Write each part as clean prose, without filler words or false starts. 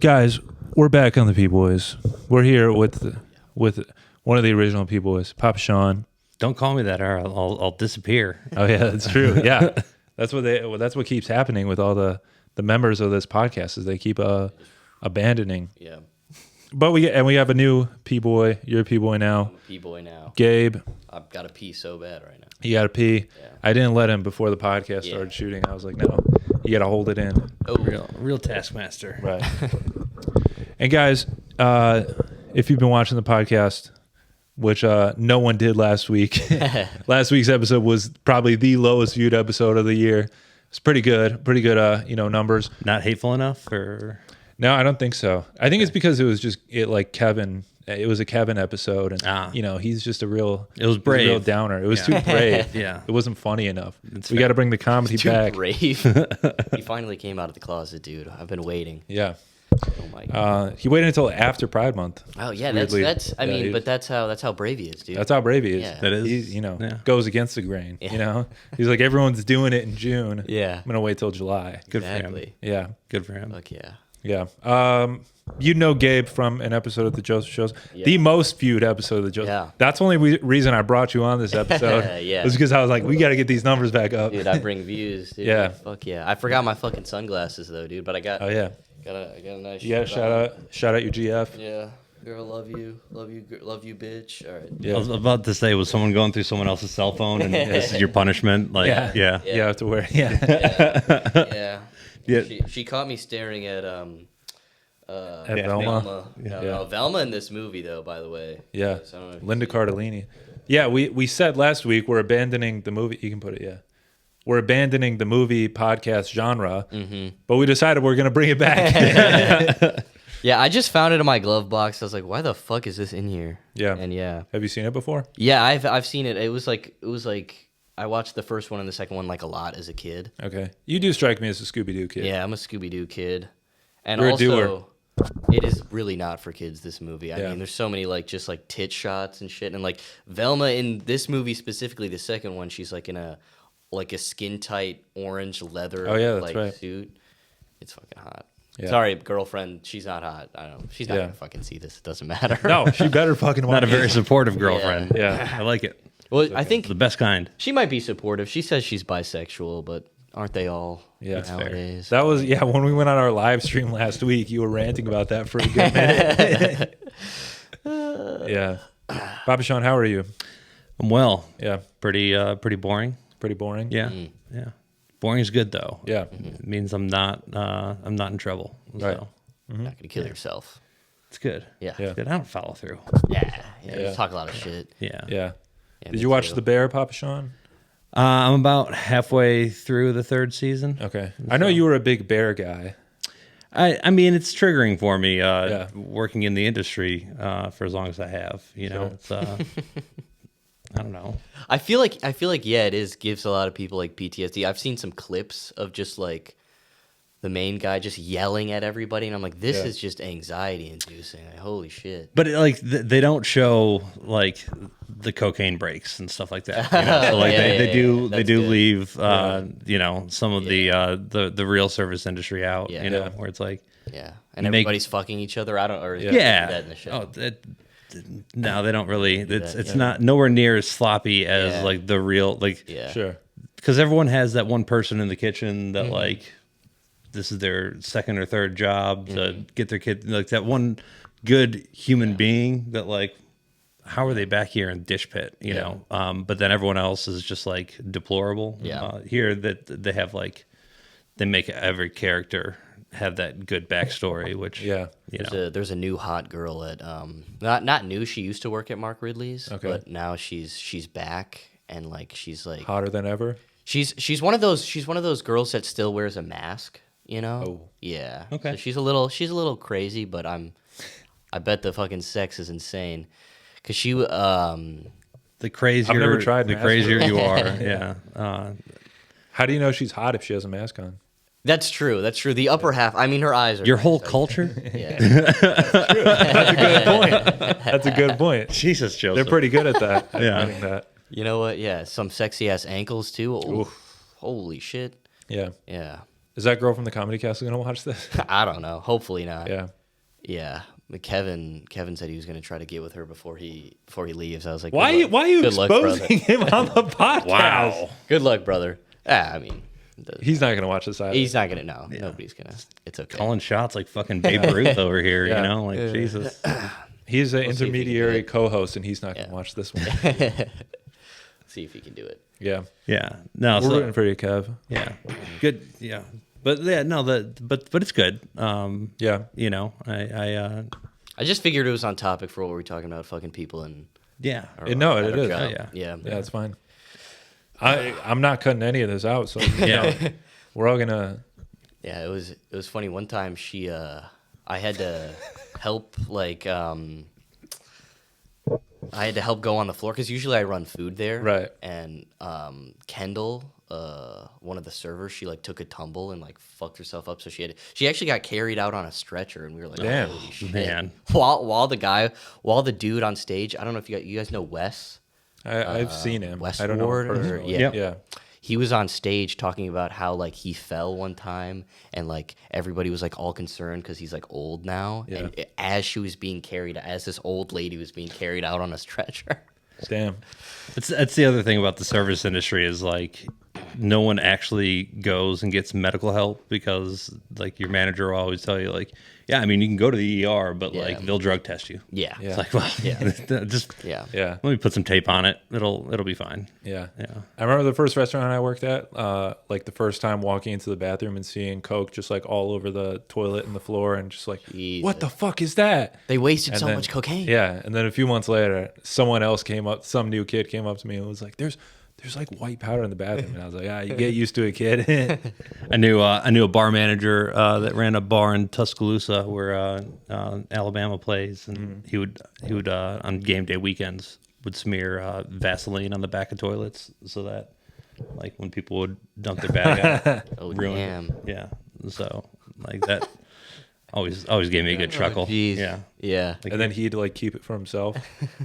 Guys, we're back on the P Boiz. We're here with one of the original P Boiz, Papa Sean. Don't call me that, or I'll disappear. Oh yeah, that's true. Yeah, that's what keeps happening with all the members of this podcast is they keep abandoning. Yeah. But we have a new P boy. You're a P boy now. I'm a P boy now. Gabe, I've got to pee so bad right now. you got to pee. Yeah. I didn't let him before the podcast started shooting. I was like, no, you got to hold it in. Oh, Real taskmaster. Right. And guys, if you've been watching the podcast, which no one did last week, last week's episode was probably the lowest viewed episode of the year. It's pretty good, numbers. Not hateful enough, or No, I don't think so. I think it's because it was just Kevin. It was a Kevin episode, and he's just it was brave, a real downer. It was too brave. Yeah, it wasn't funny enough. We fair. got to bring the comedy back. brave. He finally came out of the closet, dude. I've been waiting. Yeah. Oh my god. He waited until after Pride Month. Oh yeah, weirdly. that's. I mean, but that's how brave he is, dude. That's how brave he is. Yeah. that is. He, goes against the grain. Yeah. He's like, everyone's doing it in June. Yeah. I'm gonna wait till July. Good for him. Exactly. Yeah. Good for him. Fuck yeah. Yeah. You know Gabe from an episode of the Joseph Shows, the most viewed episode of the Joseph. Yeah. That's the only reason I brought you on this episode. Yeah. Was because I was like, we got to get these numbers back up. Dude, I bring views. Dude. Yeah. Fuck yeah. I forgot my fucking sunglasses though, dude. But I got. Oh yeah. I got a nice. You got to shout out your GF. Yeah. Girl, love you, bitch. All right. Yeah. I was about to say, was someone going through someone else's cell phone, and this is your punishment? Like, yeah. You have to wear. Yeah. Yeah. She caught me staring at Velma. No, Velma in this movie though, by the way. Yeah. So I don't know if Linda you've seen Cardellini. Yeah, we said last week we're abandoning the movie. You can put it, yeah. We're abandoning the movie podcast genre, but we decided we're going to bring it back. Yeah, I just found it in my glove box. I was like, why the fuck is this in here? Yeah. And yeah. Have you seen it before? Yeah, I've seen it. It was like I watched the first one and the second one like a lot as a kid. Okay. You do strike me as a Scooby-Doo kid. Yeah, I'm a Scooby-Doo kid. And You're a also, doer. it is really not for kids, this movie. I mean, there's so many like just like tit shots and shit. And like Velma in this movie specifically, the second one, she's like in a skin tight orange leather suit. It's fucking hot. Yeah. Sorry, girlfriend, she's not hot. I don't know. She's not gonna fucking see this. It doesn't matter. No, she better fucking watch Not a very it. supportive girlfriend. Yeah. I like it. Well, I think The best kind. she might be supportive. She says she's bisexual, but aren't they all nowadays? That was when we went on our live stream last week, you were ranting about that for a good minute. Yeah. Papa Sean, how are you? I'm well. Yeah. Pretty boring. Pretty boring. Yeah. Yeah. Boring is good though. Yeah. It means I'm not in trouble. Right. So Not gonna kill yourself. it's good. Yeah. Yeah. It's good. I don't follow through. Yeah. You talk a lot of shit. Yeah. Yeah. Yeah, Did me you watch too. The Bear, Papa Sean? I'm about halfway through the third season. Okay. I know you were a big Bear guy. I mean, it's triggering for me working in the industry for as long as I have. You know, it's, I don't know. I feel like it is gives a lot of people like PTSD. I've seen some clips of just like the main guy just yelling at everybody, and I'm like, this is just anxiety inducing. Like, holy shit. But they don't show like the cocaine breaks and stuff like that. You know? So like they do That's do good. leave some of the real service industry out. Yeah. You know, where it's like and everybody's fucking each other. I don't. Or that in the show. Oh, no, they don't really. It's Yeah. not nowhere near as sloppy as like the real like. Yeah. Sure. Because everyone has that one person in the kitchen that like this is their second or third job to get their kid, like that one good human being that like, how are they back here in dish pit, you know? But then everyone else is just like deplorable. Here that they have like, they make every character have that good backstory, which There's a new hot girl at not new. She used to work at Mark Ridley's, but now she's back and like she's like Hotter than ever. She's one of those girls that still wears a mask, you know? Oh. Yeah. Okay. So she's a little crazy, but I bet the fucking sex is insane. Cause she the crazier I've never tried the mask crazier work. you are. How do you know she's hot if she has a mask on? That's true. The upper half. I mean, her eyes are Your whole nice, culture. Yeah. That's a good point. That's a good point. Jesus, Joseph. They're pretty good at that. At Yeah. finding that. You know what? Yeah. Some sexy ass ankles too. Oof. Holy shit. Yeah. Yeah. Is that girl from the Comedy Castle gonna watch this? I don't know. Hopefully not. Yeah. Yeah. But Kevin said he was going to try to get with her before he leaves. I was like, Why are you good luck, exposing him on the podcast? Wow. Good luck, brother. I mean, He's not gonna watch this either. he's not going to know. Nobody's going to. It's okay. Calling shots like fucking Babe Ruth over here, Yeah. you know? Like, Jesus. He's an We'll see if he can do intermediary it. co-host, and he's not gonna watch this one. See if he can do it. Yeah. Yeah. No, We're rooting for you, Kev. yeah. Good. Yeah. But yeah, no, but it's good. Yeah. You know, I I just figured it was on topic for what we were talking about, fucking people and. yeah. No, at it our is. job. Yeah. Yeah. Yeah, it's fine. I'm not cutting any of this out, so Yeah. we're all gonna. Yeah, it was funny. One time I had to help I had to help go on the floor because usually I run food there. Right. And Kendall, one of the servers, she like took a tumble and like fucked herself up. So she actually got carried out on a stretcher, and we were like, Damn. holy shit. Man. While the dude on stage, I don't know if you guys know Wes. I've seen him. Wes I don't know Ward him or- personally. yeah. Yep. Yeah. He was on stage talking about how like he fell one time and like everybody was like all concerned because he's like old now. Yeah. And as this old lady was being carried out on a stretcher. Damn. That's the other thing about the service industry is like no one actually goes and gets medical help because like your manager will always tell you like, yeah, I mean you can go to the ER, but Yeah. like they'll drug test you. Yeah. Yeah. It's like, well, Yeah. just Yeah. Yeah. let me put some tape on it. It'll be fine. Yeah. Yeah. I remember the first restaurant I worked at, like the first time walking into the bathroom and seeing Coke just like all over the toilet and the floor and just like, Jesus. what the fuck is that? They wasted And so then- much cocaine. Yeah. And then a few months later, some new kid came up to me and was like, there's like white powder in the bathroom. And I was like, you get used to it, kid. I knew a bar manager that ran a bar in Tuscaloosa where Alabama plays, and he would on game day weekends would smear Vaseline on the back of toilets so that like when people would dump their bag out, Oh, ruin it. damn. Yeah, so like that always gave me a good chuckle. Jeez. Yeah. Yeah. And then he'd like keep it for himself.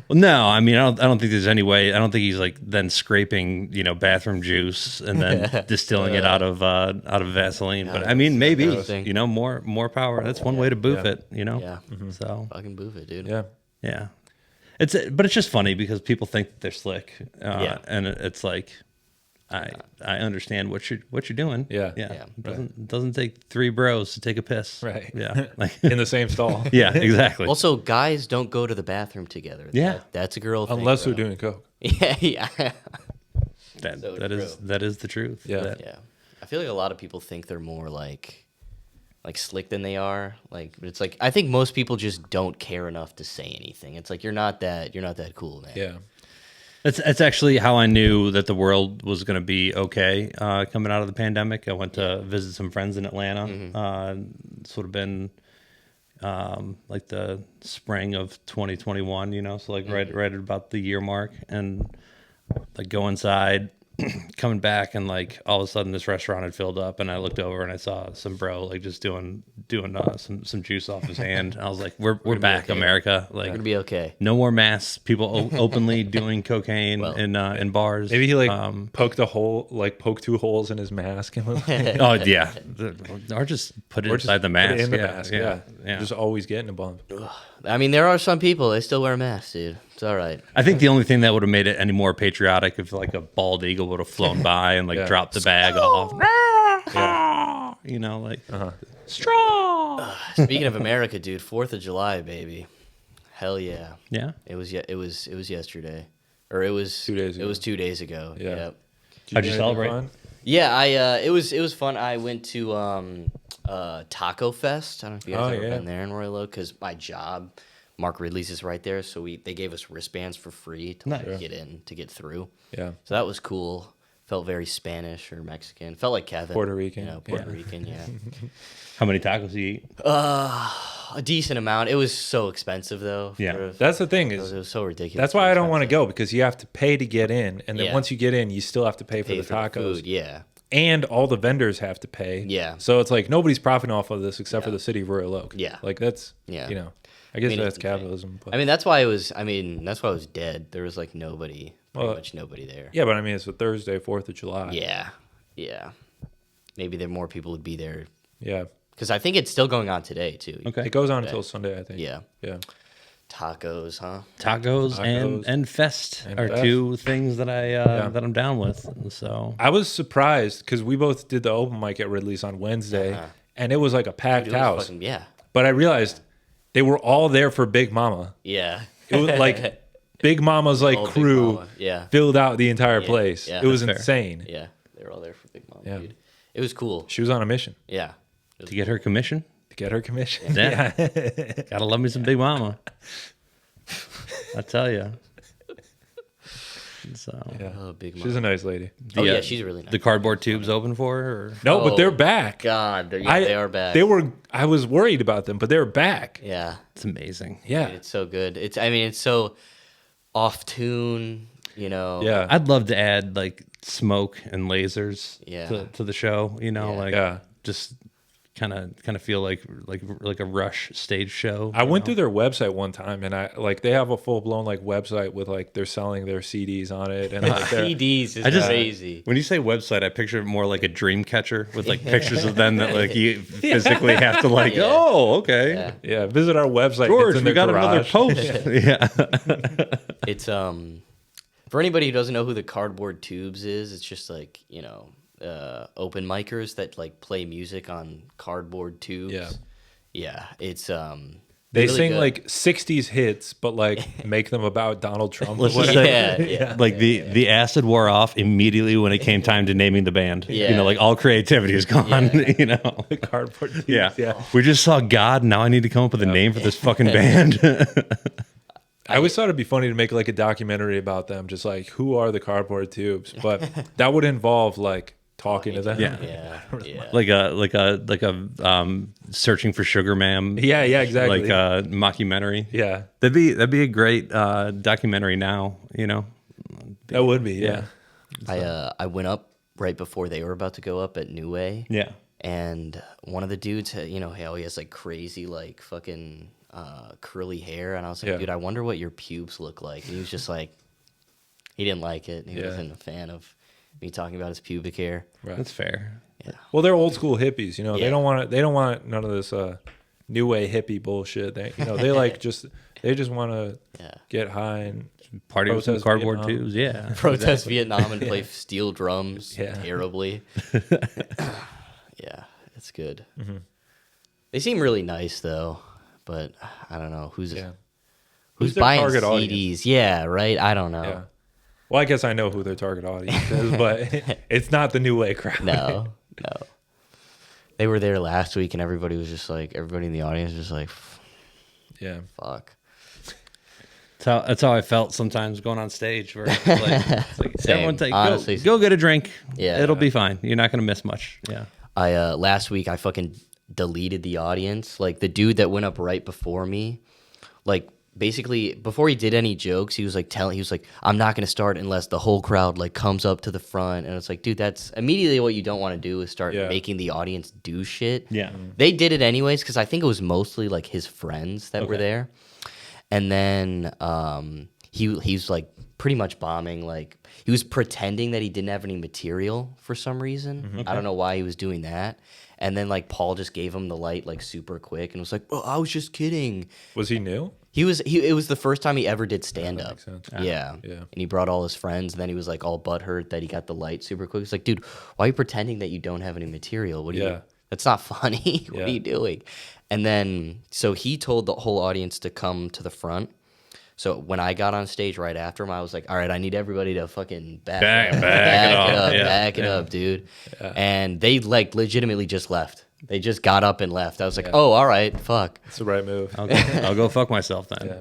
Well, no, I mean, I don't think there's any way. I don't think he's like then scraping, bathroom juice and then distilling it out of Vaseline. But I mean, maybe, disgusting. more power. That's one way to boof Yeah. it, Yeah. So Fucking boof it, dude. Yeah. yeah, but it's just funny because people think that they're slick, Yeah. and it's like, I understand what you're doing. Yeah. Yeah. Doesn't take three bros to take a piss. Right. Yeah. Like, In the same stall. yeah. Exactly. Also, guys don't go to the bathroom together. Yeah. That's a girl thing. Unless bro. they're doing Coke. Yeah. Yeah. so that is the truth. Yeah. That- Yeah, I feel like a lot of people think they're more like slick than they are. Like, but it's like I think most people just don't care enough to say anything. It's like you're not that cool, man. Yeah. That's actually how I knew that the world was going to be okay coming out of the pandemic. I went to visit some friends in Atlanta. Sort of been like the spring of 2021, so like right at about the year mark, and like go inside, coming back, and like all of a sudden this restaurant had filled up, and I looked over and I saw some bro like just doing some juice off his hand. I was like, we're back, okay. America. Like, We're gonna be okay. no more masks. People openly doing cocaine Well, in bars. Maybe he poked two holes in his mask and was like, Oh yeah, or just put it or just inside the put mask. it in the mask. Yeah. yeah. Just always getting a bump. I mean, there are some people they still wear masks, dude. It's all right. I think the only thing that would have made it any more patriotic if like a bald eagle would have flown by and like Yeah. dropped the bag off. Yeah. Like Uh-huh. straw. Speaking of America, dude, 4th of July, baby. Hell yeah. Yeah. It was yesterday, or it was 2 days It ago. was 2 days ago. Yeah. Yep. Did How'd do you anything celebrate? fun? Yeah, it was fun. I went to Taco Fest. I don't know if you guys Oh, ever yeah. been there in Royal Oak, because my job, Mark Ridley's is right there, so they gave us wristbands for free to like, Nice. get through. Yeah. So that was cool. Felt very Spanish or Mexican. Felt like Kevin. Puerto Rican. Puerto Rican, yeah. How many tacos you eat? A decent amount. It was so expensive though. Yeah. That's the thing it was so ridiculous. that's why I don't want to go, because you have to pay to get in, and then Yeah. once you get in, you still have to pay for Pay the for tacos, food. Yeah. and all the vendors have to pay. Yeah. So it's like nobody's profiting off of this except for the city of Royal Oak. Yeah. Like that's Yeah. I guess mean, that's it's insane. capitalism. But, I mean, that's why it was dead. There was like nobody, pretty Well, much nobody there. yeah, but I mean it's a Thursday, 4th of July. Yeah. Yeah. maybe there more people would be there. Yeah. Because I think it's still going on today too. Okay. It goes on until Sunday, I think. Yeah. Yeah. Tacos, huh? Tacos and fest are two things that that I'm down with. So I was surprised because we both did the open mic at Ridley's on Wednesday, and it was like a packed house. Yeah. But I realized they were all there for Big Mama. Yeah. It was like Big Mama's like crew filled out the entire place. Yeah. It was That's fair. insane. Yeah. They were all there for Big Mama, Yeah. dude. It was cool. She was on a mission Yeah. to get her commission, to get her commission. yeah, gotta love me some Big Mama. I tell you. So Yeah. Oh, Big Mama. She's a nice lady. Oh, yeah, she's really nice. The cardboard tubes open for her? Or? No, but they're Oh, back. God, they are back. I was worried about them, but they're back. Yeah. It's amazing. Yeah. It's so good. It's so off tune, you know. Yeah. I'd love to add like smoke and lasers Yeah. to the show, you know, Yeah. like Yeah. just kind of feel like a Rush stage show. I went through their website one time, and they have a full blown like website with like they're selling their CDs on it, and like CDs is crazy. When you say website, I picture more like a dream catcher with like pictures of them that like you physically have to like. Yeah. Oh, okay, Yeah. visit our website. George, it's in we their got another garage. post. Yeah, It's for anybody who doesn't know who the Cardboard Tubes is, it's just like, you know, open micers that like play music on cardboard tubes. Yeah. Yeah, it's They really sing good. like '60s hits, but like make them about Donald Trump. Or Let's just whatever. say- yeah. like the acid wore off immediately when it came time to naming the band. Yeah. You know, like all creativity is gone. Yeah. You know. Cardboard tubes, Yeah. We just saw God. Now I need to come up with a name for this fucking band. I always thought it'd be funny to make like a documentary about them, just like who are the Cardboard Tubes, but that would involve like talking to them. Yeah. Yeah. like a searching for sugar ma'am. yeah, exactly. Like a mockumentary. yeah, That'd be a great documentary now, you know. that would be. Yeah, I went up right before they were about to go up at New Way. Yeah. And one of the dudes, you know, he has like crazy, like fucking curly hair. And I was like, Yeah. dude, I wonder what your pubes look like. And he was just like, he didn't like it. He Yeah. wasn't a fan of me talking about his pubic hair. right. That's fair. Yeah. Well, they're old school hippies. You know, Yeah. they don't want none of this new way hippie bullshit. They like they just want to Yeah. get high and Party with some Protest cardboard Vietnam. tubes. Yeah. Protest Vietnam and play steel drums Yeah. terribly. Yeah, it's good. Mm-hmm. They seem really nice though, but I don't know who's yeah. who's their buying target CDs. audience? Yeah, right. I don't know. Yeah. Well, I guess I know who their target audience is, but it's not the new way crowd. No. They were there last week, and everybody was just like, everybody in the audience was just like, Yeah. fuck. That's how I felt sometimes going on stage. Where it's like Same. everyone Honestly. go get a drink. Yeah. It'll be fine. You're not going to miss much. Yeah. I last week I fucking deleted the audience. Like the dude that went up right before me, like basically before he did any jokes, he was like I'm not gonna start unless the whole crowd like comes up to the front. And it's like, dude, that's immediately what you don't want to do is start making the audience do shit. Yeah. They did it anyways because I think it was mostly like his friends that were there. And then he's like pretty much bombing. Like he was pretending that he didn't have any material for some reason. I don't know why he was doing that. And then like Paul just gave him the light like super quick and was like, "Oh, I was just kidding." Was he new? It was the first time he ever did stand up. makes sense. Yeah. Yeah. And he brought all his friends. And then he was like all butthurt that he got the light super quick. He's like, "Dude, why are you pretending that you don't have any material? What are you? That's not funny. What are you doing?" And then so he told the whole audience to come to the front. So when I got on stage right after him, I was like, all right, I need everybody to fucking back it up, dude. Yeah. And they like legitimately just left. They just got up and left. I was like, oh, all right, fuck. It's the right move. I'll go fuck myself then. Yeah.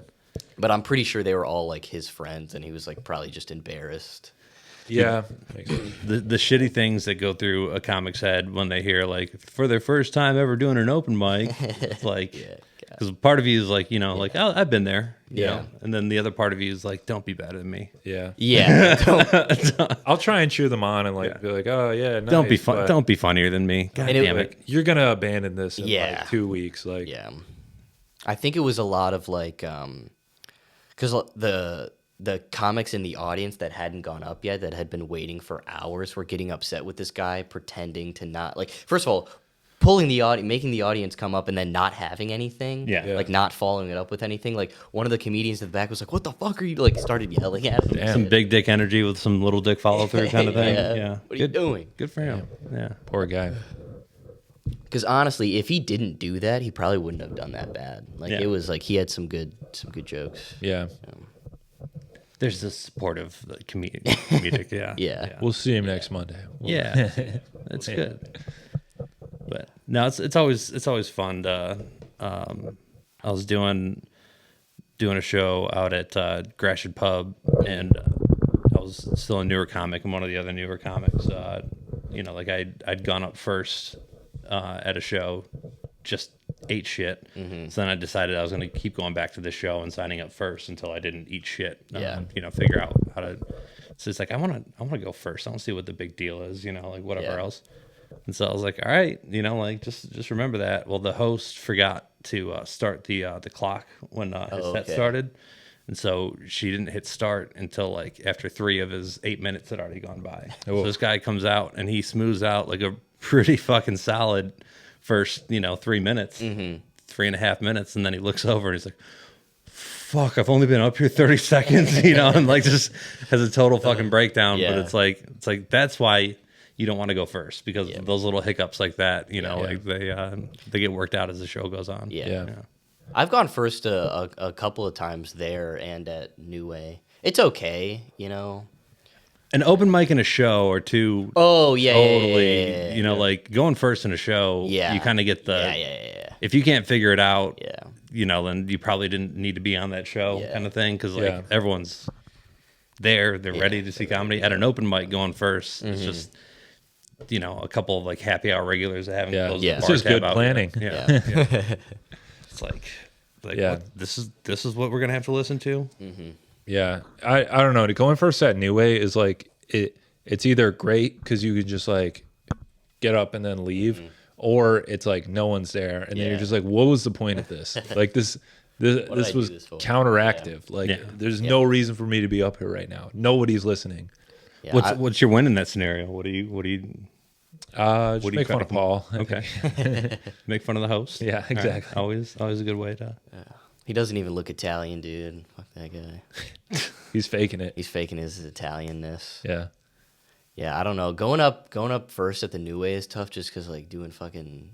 But I'm pretty sure they were all like his friends, and he was like probably just embarrassed. Yeah. Makes sense. The shitty things that go through a comic's head when they hear like for their first time ever doing an open mic, it's like because part of you is like, you know, like, oh, I've been there, you know? And then the other part of you is like, don't be better than me. Yeah. I'll try and cheer them on and like be like, oh yeah, nice, don't be but don't be funnier than me. God damn it. like, you're gonna abandon this in like 2 weeks. Like I think it was a lot of like because the comics in the audience that hadn't gone up yet, that had been waiting for hours, were getting upset with this guy pretending to not, like, first of all, pulling the audience, making the audience come up and then not having anything, like not following it up with anything. Like one of the comedians in the back was like, "What the fuck are you?" Like started yelling at him. Some big dick energy with some little dick follow through kind of thing. Yeah. What are you doing? Good for him. Yeah. Poor guy. Because honestly, if he didn't do that, he probably wouldn't have done that bad. Like it was like he had some good jokes. Yeah. There's this supportive comedic. Yeah. We'll see him next Monday. Yeah. That's good. But no, it's always fun to. I was doing a show out at Gratiot Pub, and I was still a newer comic, and one of the other newer comics. Like I'd gone up first at a show, just ate shit. So then I decided I was going to keep going back to the show and signing up first until I didn't eat shit. Figure out how to. So it's like I want to go first. I want to see what the big deal is. Like whatever else. And so I was like, all right, just remember that. Well, the host forgot to start the clock when his set started. And so she didn't hit start until like after 3 of his 8 minutes had already gone by. So this guy comes out and he smooths out like a pretty fucking solid first, 3 minutes, 3.5 minutes. And then he looks over and he's like, fuck, I've only been up here 30 seconds, and like just has a total fucking breakdown. But it's like, that's why you don't want to go first, because those little hiccups like that, like they get worked out as the show goes on. Yeah. I've gone first a couple of times there and at New Way. It's okay, An open mic in a show or two. Oh yeah, totally. Like going first in a show. Yeah, you kind of get the. Yeah. If you can't figure it out, then you probably didn't need to be on that show, kind of thing, because everyone's there, they're ready to see comedy. At an open mic, going first, it's just. A couple of like happy hour regulars that haven't closed the bar it's just good out planning. Yeah. It's like what, this is what we're gonna have to listen to. Yeah, I don't know. Going first at New Way is like it's either great because you can just like get up and then leave, or it's like no one's there, and then you're just like, what was the point of this? Like this was counteractive. Like there's no reason for me to be up here right now. Nobody's listening. Yeah, what's your win in that scenario? What do you just make fun of Paul. Okay. Make fun of the host. Yeah, exactly. Right. Always a good way to. He doesn't even look Italian, dude. Fuck that guy. He's faking it. He's faking his Italianness. Yeah. Yeah, I don't know. Going up first at the New Way is tough, just because like doing fucking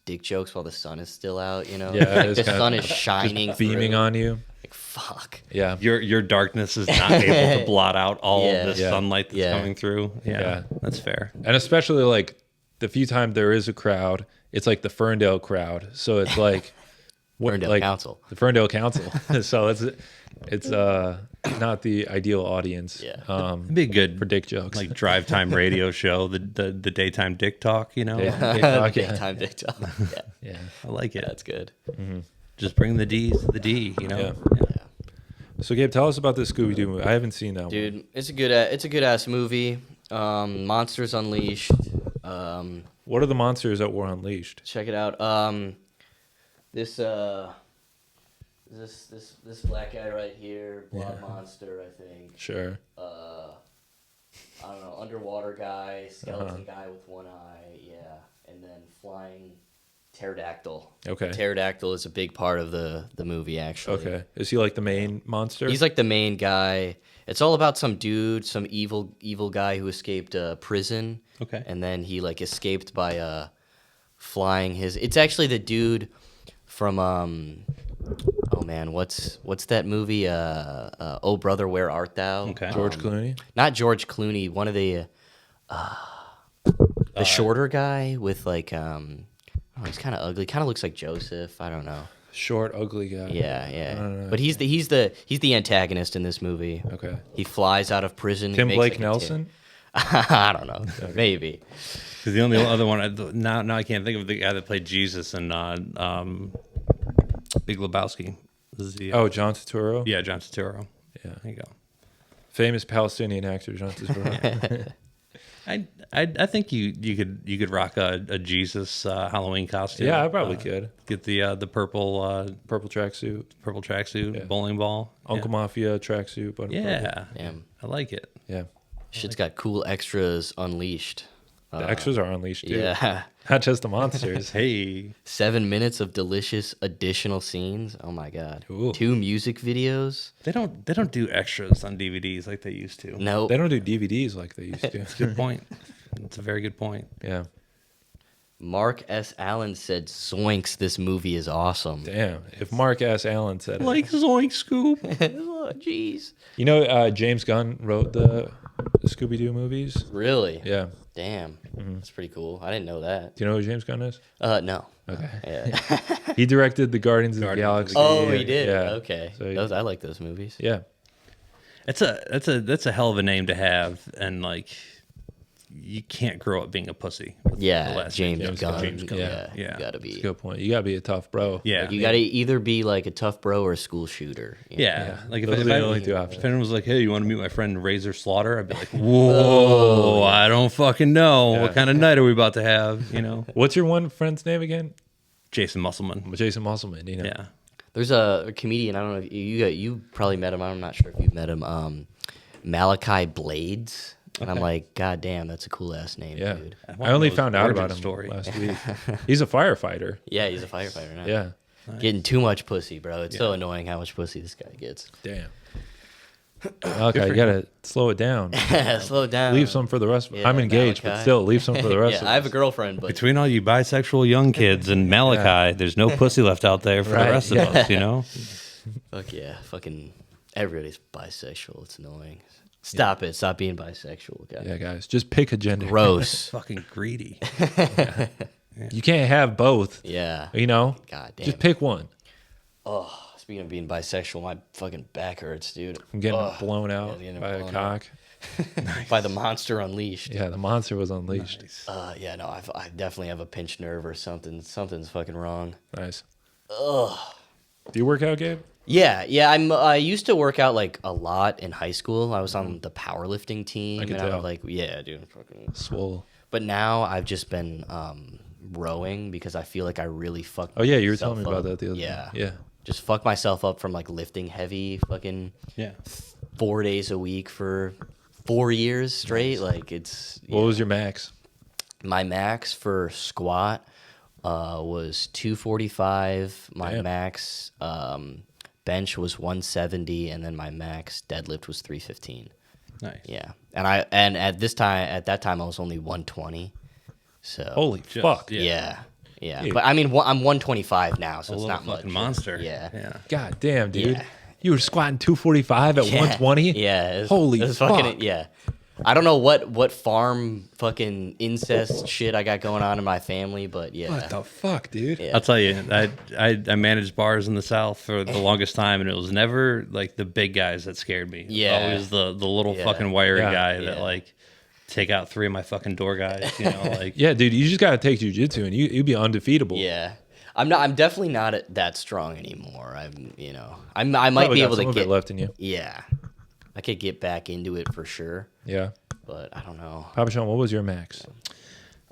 dick jokes while the sun is still out. Yeah, the sun is shining, beaming on you. Like fuck. Yeah, your darkness is not able to blot out all of the sunlight that's coming through. Yeah, that's fair. And especially like the few times there is a crowd, it's like the Ferndale crowd. So it's like Ferndale Council. The Ferndale Council. So it's not the ideal audience. Yeah. It'd be good for dick jokes. Like drive time radio show, the daytime dick talk, Daytime dick talk. Yeah. I like it. That's good. Just bring the D's to the D, Yeah. So Gabe, tell us about this Scooby-Doo movie. I haven't seen that one. Dude, it's a good ass movie. Monsters Unleashed. What are the monsters that were unleashed? Check it out. This black guy right here, blob monster, I think. Sure. I don't know, underwater guy, skeleton guy with one eye, and then flying pterodactyl. Okay. Pterodactyl is a big part of the movie, actually. Okay. Is he like the main monster? He's like the main guy. It's all about some dude, some evil guy who escaped prison. Okay. And then he like escaped by flying his. It's actually the dude from oh man, what's that movie? Oh Brother, Where Art Thou? Okay. George Clooney? Not George Clooney. One of the shorter guy with like he's kind of ugly. Kind of looks like Joseph. I don't know. Short, ugly guy. Yeah. But he's the antagonist in this movie. Okay. He flies out of prison. Tim makes, Blake like, Nelson? I don't know. Maybe. Because the only other one now I can't think of the guy that played Jesus in Big Lebowski. John Turturro? Yeah, John Turturro. Yeah. There you go. Famous Palestinian actor John Turturro. I think you could rock a Jesus Halloween costume. Yeah, I probably could get the purple tracksuit, bowling ball, Uncle Mafia tracksuit, but Damn. I like it. yeah. Shit's got cool extras unleashed. The extras are unleashed too. Yeah. Not just the monsters. Hey, 7 minutes of delicious additional scenes. Oh my god. Ooh. 2 music videos. they don't do extras on DVDs like they used to. No. They don't do DVDs like they used to. Good point. It's a very good point. Yeah. Mark S. Allen said, "Zoinks, this movie is awesome." Damn. If Mark S. Allen said it. Like Zoink Scoop. Oh, jeez. You know, James Gunn wrote the Scooby-Doo movies. Really? Yeah. Damn. That's pretty cool. I didn't know that. Do you know who James Gunn is? No. Okay. Yeah. He directed the Guardians of the Guardians Galaxy. of Oh, he did. Yeah. Okay. So he- I like those movies. Yeah. That's a hell of a name to have, and like you can't grow up being a pussy. with the Yeah, last James name. Gunn. James Gunn. Yeah, Yeah. you gotta That's be. a good point. You gotta be a tough bro. Yeah, Like, you gotta either be like a tough bro or a school shooter. you know? Yeah, like Those are the only two if options. anyone was like, "Hey, you want to meet my friend Razor Slaughter?" I'd be like, "Whoa, I don't fucking know. Yeah. What kind of night are we about to have?" You know, What's your one friend's name again? Jason Musselman. Jason Musselman. You know. Yeah, There's a comedian. I don't know if you probably met him. I'm not sure if you've met him. Malachi Blades. And I'm Okay. like, God damn, that's a cool ass name, Yeah. dude. I only His found out origin about him story. last week. He's a firefighter. Yeah, he's a firefighter now. Yeah. Getting too much pussy, bro. It's so annoying how much pussy this guy gets. Damn. Okay, you gotta slow it down. Slow it down. Leave some for the rest. Yeah, I'm engaged, but Malachi. still, leave some for the rest. Yeah, of I have a us. girlfriend, but Between all you bisexual young kids and Malachi, there's no pussy left out there for Right, the rest of yeah. us. You know, fuck yeah, fucking everybody's bisexual. It's annoying. Stop it. Stop being bisexual, guys. Yeah, guys, just pick a gender. Gross. fucking greedy. You can't have both. Yeah. You know, God damn. just pick one. Oh, speaking of being bisexual, my fucking back hurts, dude. I'm getting Ugh. blown out Yeah, getting by a blown cock. By the monster unleashed. Yeah, the monster was unleashed. Yeah, no, I definitely have a pinched nerve or something. Something's fucking wrong. Nice. Ugh. Do you work out, Gabe? Yeah. I used to work out like a lot in high school. I was on the powerlifting team. I can and tell. was like, yeah, dude. Fucking. Swole. But now I've just been rowing because I feel like I really fucked. Oh yeah, you were telling me myself about up. that the other Yeah. day. Yeah. Just fuck myself up from like lifting heavy fucking Yeah. 4 days a week for 4 years straight. Like it's What was your max? my max for squat was 245. My Damn. max bench was 170, and then my max deadlift was 315. Nice. Yeah, and at that time I was only 120. So Holy Just- fuck. yeah. Dude. But I mean I'm 125 now, so A it's little not much. fucking monster. Yeah. Yeah. God damn, dude. Yeah. You were squatting 245 at Yeah. 120? Yeah. It's, Holy it's fuck. fucking yeah. I don't know what farm fucking incest shit I got going on in my family, but yeah. What the fuck, dude? Yeah. I'll tell you, I managed bars in the South for the longest time, and it was never like the big guys that scared me. It was Yeah. always the little Yeah. fucking wiry Yeah. guy that Yeah. like take out 3 of my fucking door guys. You know, like Yeah, dude, you just gotta take jujitsu and you'd be undefeatable. Yeah. I'm definitely not that strong anymore. I might Probably be got able some to of get it left in you. Yeah. I could get back into it for sure, Yeah. but I don't know. Papa Sean, what was your max?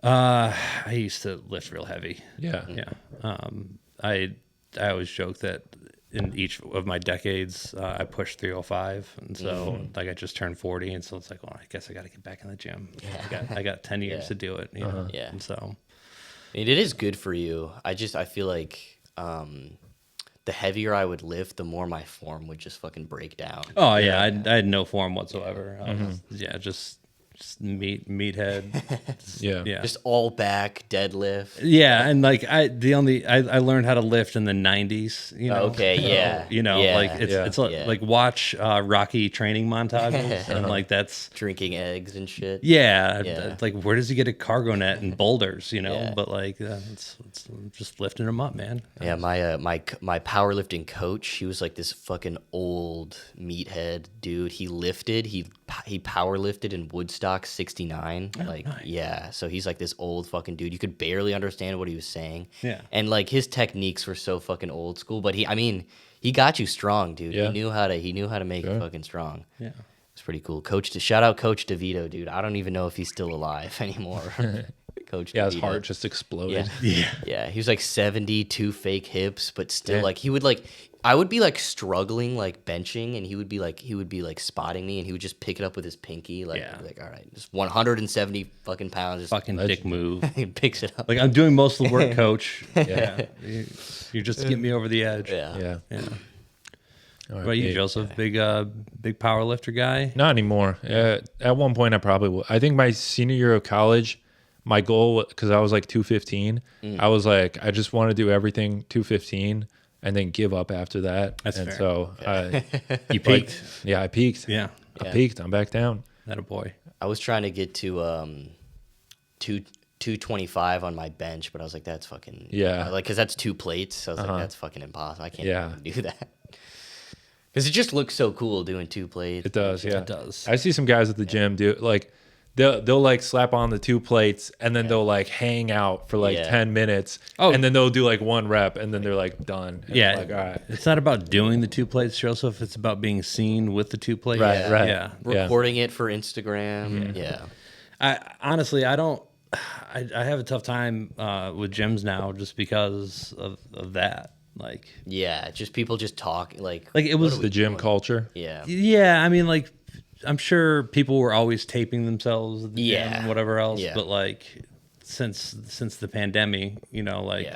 I used to lift real heavy. Yeah. Yeah. I always joke that in each of my decades, I pushed 305, and so like I just turned 40, and so it's like, well, I guess I got to get back in the gym. I got 10 years Yeah. to do it. You know? Yeah. And so I mean, it is good for you. I feel like the heavier I would lift, the more my form would just fucking break down. oh yeah, I had no form whatsoever. Yeah, just meathead. Yeah. Yeah. Just all back deadlift. Yeah, and like I learned how to lift in the 90s, you know. Okay, yeah. You know, Yeah. like it's like, Yeah. like watch Rocky training montages and like that's Drinking eggs and shit. yeah, Yeah. like where does he get a cargo net and boulders, you know? Yeah. But like it's just lifting them up, man. Yeah, my powerlifting coach, he was like this fucking old meathead dude. He powerlifted in Woodstock 69. Like, nice. yeah. So he's like this old fucking dude. You could barely understand what he was saying. Yeah. And like his techniques were so fucking old school, but he got you strong, dude. Yeah. He knew how to make Sure. you fucking strong. Yeah. It's pretty cool. Shout out Coach DeVito, dude. I don't even know if he's still alive anymore. Coach Yeah, DeVito. his heart just exploded. Yeah. He was like 72 fake hips, but still Damn. like he would like I would be like struggling like benching, and he would be like spotting me, and he would just pick it up with his pinky, like he'd be like, all right, just 170 fucking pounds, just Fucking dick move. he picks it up. Like, I'm doing most of the work, coach. Yeah. You're just getting me over the edge. Yeah. Yeah. What about you, Joseph? Big power lifter guy? Not anymore. At one point, I probably will. I think my senior year of college, my goal, because I was like 215, I was like, I just want to do everything 215 and then give up after that. That's and fair. So You peaked. I peaked. Yeah. I peaked. I'm back down. That a boy. I was trying to get to 225 on my bench, but I was like, that's fucking like, because that's 2 plates. So I was like, that's fucking impossible. I can't do that. Because it just looks so cool doing 2 plates. It does, yeah. It does. I see some guys at the gym do like they'll like slap on the 2 plates and then they'll like hang out for like 10 minutes and then they'll do like 1 rep and then they're like done. And I'm like, all right. It's not about doing the 2 plates, Joseph. It's about being seen with the 2 plates. Right, right. Yeah. Recording it for Instagram. Yeah. I honestly, I have a tough time with gyms now just because of that. Like, Yeah. Just people just talk. Like it was The gym culture. Yeah. Yeah, I mean, like, I'm sure people were always taping themselves at the gym and whatever else, Yeah. but like since the pandemic, you know, like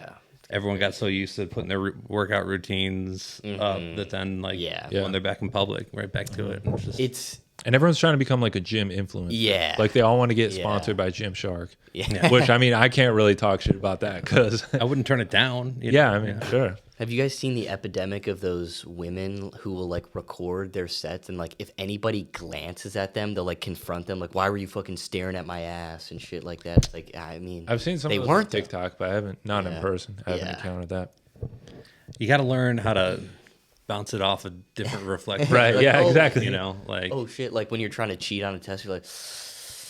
everyone got so used to putting their workout routines up that then like when they're back in public, right back to it. And it's And everyone's trying to become like a gym influencer. Yeah. Like they all want to get sponsored by Gymshark. Yeah. Which, I mean, I can't really talk shit about that because... I wouldn't turn it down. You know? I mean, sure. Have you guys seen the epidemic of those women who will like record their sets, and like if anybody glances at them, they'll like confront them, like, why were you fucking staring at my ass and shit like that? It's like, I mean, I've seen some they of those weren't on TikTok, but I haven't, not in person. I haven't encountered that. You got to learn how to bounce it off a different reflection. Right, Like, yeah, oh, exactly. You know, like, oh shit, like when you're trying to cheat on a test, you're like,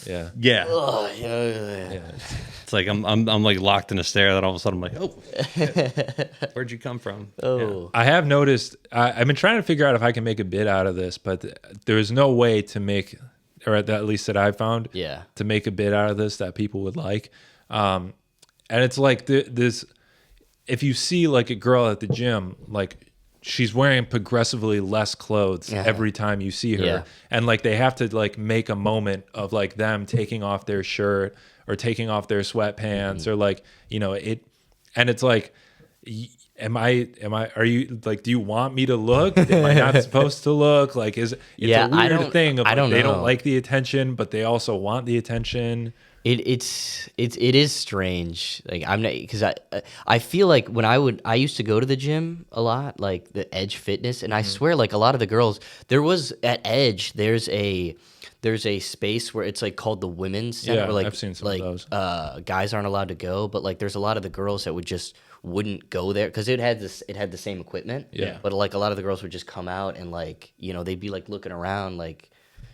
Yeah. yeah. oh, yeah. It's like I'm like locked in a stare that all of a sudden I'm like, oh, shit. Where'd you come from? Oh. I have noticed, I've been trying to figure out if I can make a bit out of this, but there's no way to make, or at least that I found, to make a bit out of this that people would like. And it's like this, if you see like a girl at the gym, like she's wearing progressively less clothes every time you see her. And like they have to like make a moment of like them taking off their shirt or taking off their sweatpants or like, you know, and it's like, are you like, do you want me to look? Am I not supposed to look? Like, it's a weird thing of like, they don't like the attention, but they also want the attention. It is strange. Like I'm not, because I feel like when I used to go to the gym a lot, like the Edge Fitness, and I swear like a lot of the girls, there was at Edge, there's a space where it's like called the women's center, where like I've seen some like of those. guys aren't allowed to go, but like there's a lot of the girls that wouldn't go there because it had the same equipment. But like a lot of the girls would just come out and like, you know, they'd be like looking around like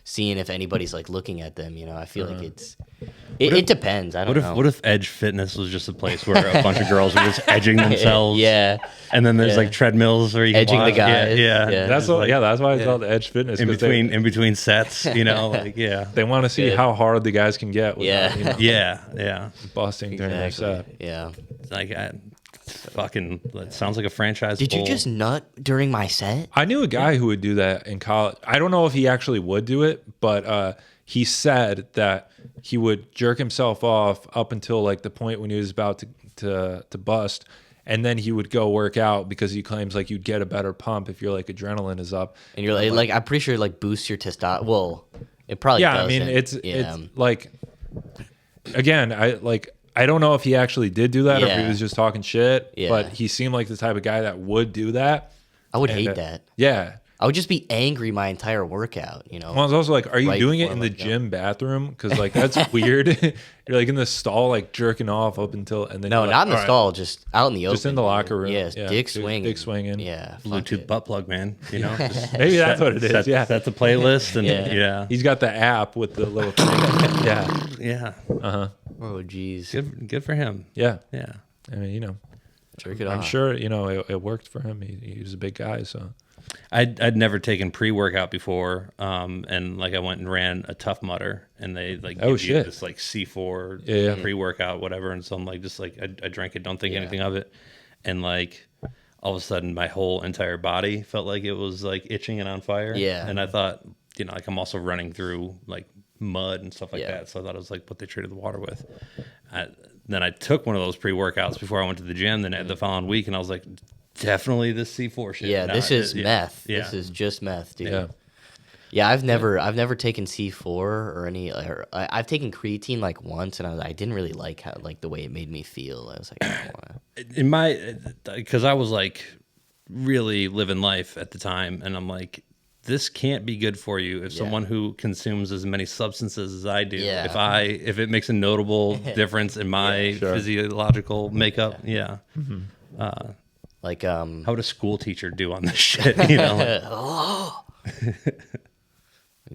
seeing if anybody's like looking at them, you know. I feel like it depends. I don't know. What if Edge Fitness was just a place where a bunch of girls were just edging themselves? And then there's like treadmills where you can edging watch. the guys. That's why it's called Edge Fitness. In between sets, you know, like they want to see how hard the guys can get without, you know, busting during their set. Yeah. Like fucking, that sounds like a franchise. Did you just nut during my set? I knew a guy who would do that in college. I don't know if he actually would do it, but he said that he would jerk himself off up until like the point when he was about to bust, and then he would go work out because he claims like you'd get a better pump if your like adrenaline is up. And you're like I'm pretty sure it like boosts your testosterone. Well, it probably doesn't. I mean it's like, again, I don't know if he actually did do that or if he was just talking shit, but he seemed like the type of guy that would do that. I would hate that. Yeah. I would just be angry my entire workout, you know. Well, I was also like, are you Right doing it before in I'm the like, gym bathroom? Because like that's weird. You're like in the stall, like jerking off up until, and then No, you're not like, in the all right. stall, just out in the open. Just in the locker room. Yes, Yeah. dick swinging. Dick swinging. Yeah. fuck Bluetooth it. butt plug, man? You know, just Maybe that's what it is. Yeah. That's a playlist, and yeah. He's got the app with the little thing. Yeah. Oh, jeez. Good for him. Yeah. Yeah. I mean, you know, Jerk it I'm off. sure, you know, it worked for him. He was a big guy, so. I'd never taken pre-workout before, and like I went and ran a Tough Mudder, and they like give you this like C4 pre-workout, whatever. And so I'm like, just like I drank it, don't think anything of it, and like all of a sudden my whole entire body felt like it was like itching and on fire. Yeah, and I thought, like I'm also running through like mud and stuff like that, so I thought it was like what they treated the water with. Then I took one of those pre-workouts before I went to the gym the following week, and I was like, definitely this C4 shit. Yeah, this is meth. Yeah. This is just meth, dude. Yeah, I've never taken C4 or any. I've taken creatine like once, and I didn't really like how the way it made me feel. I was like, I don't wanna. Because I was like really living life at the time, and I'm like, this can't be good for you if someone who consumes as many substances as I do. Yeah. If it makes a notable difference in my physiological makeup, like how would a school teacher do on this shit?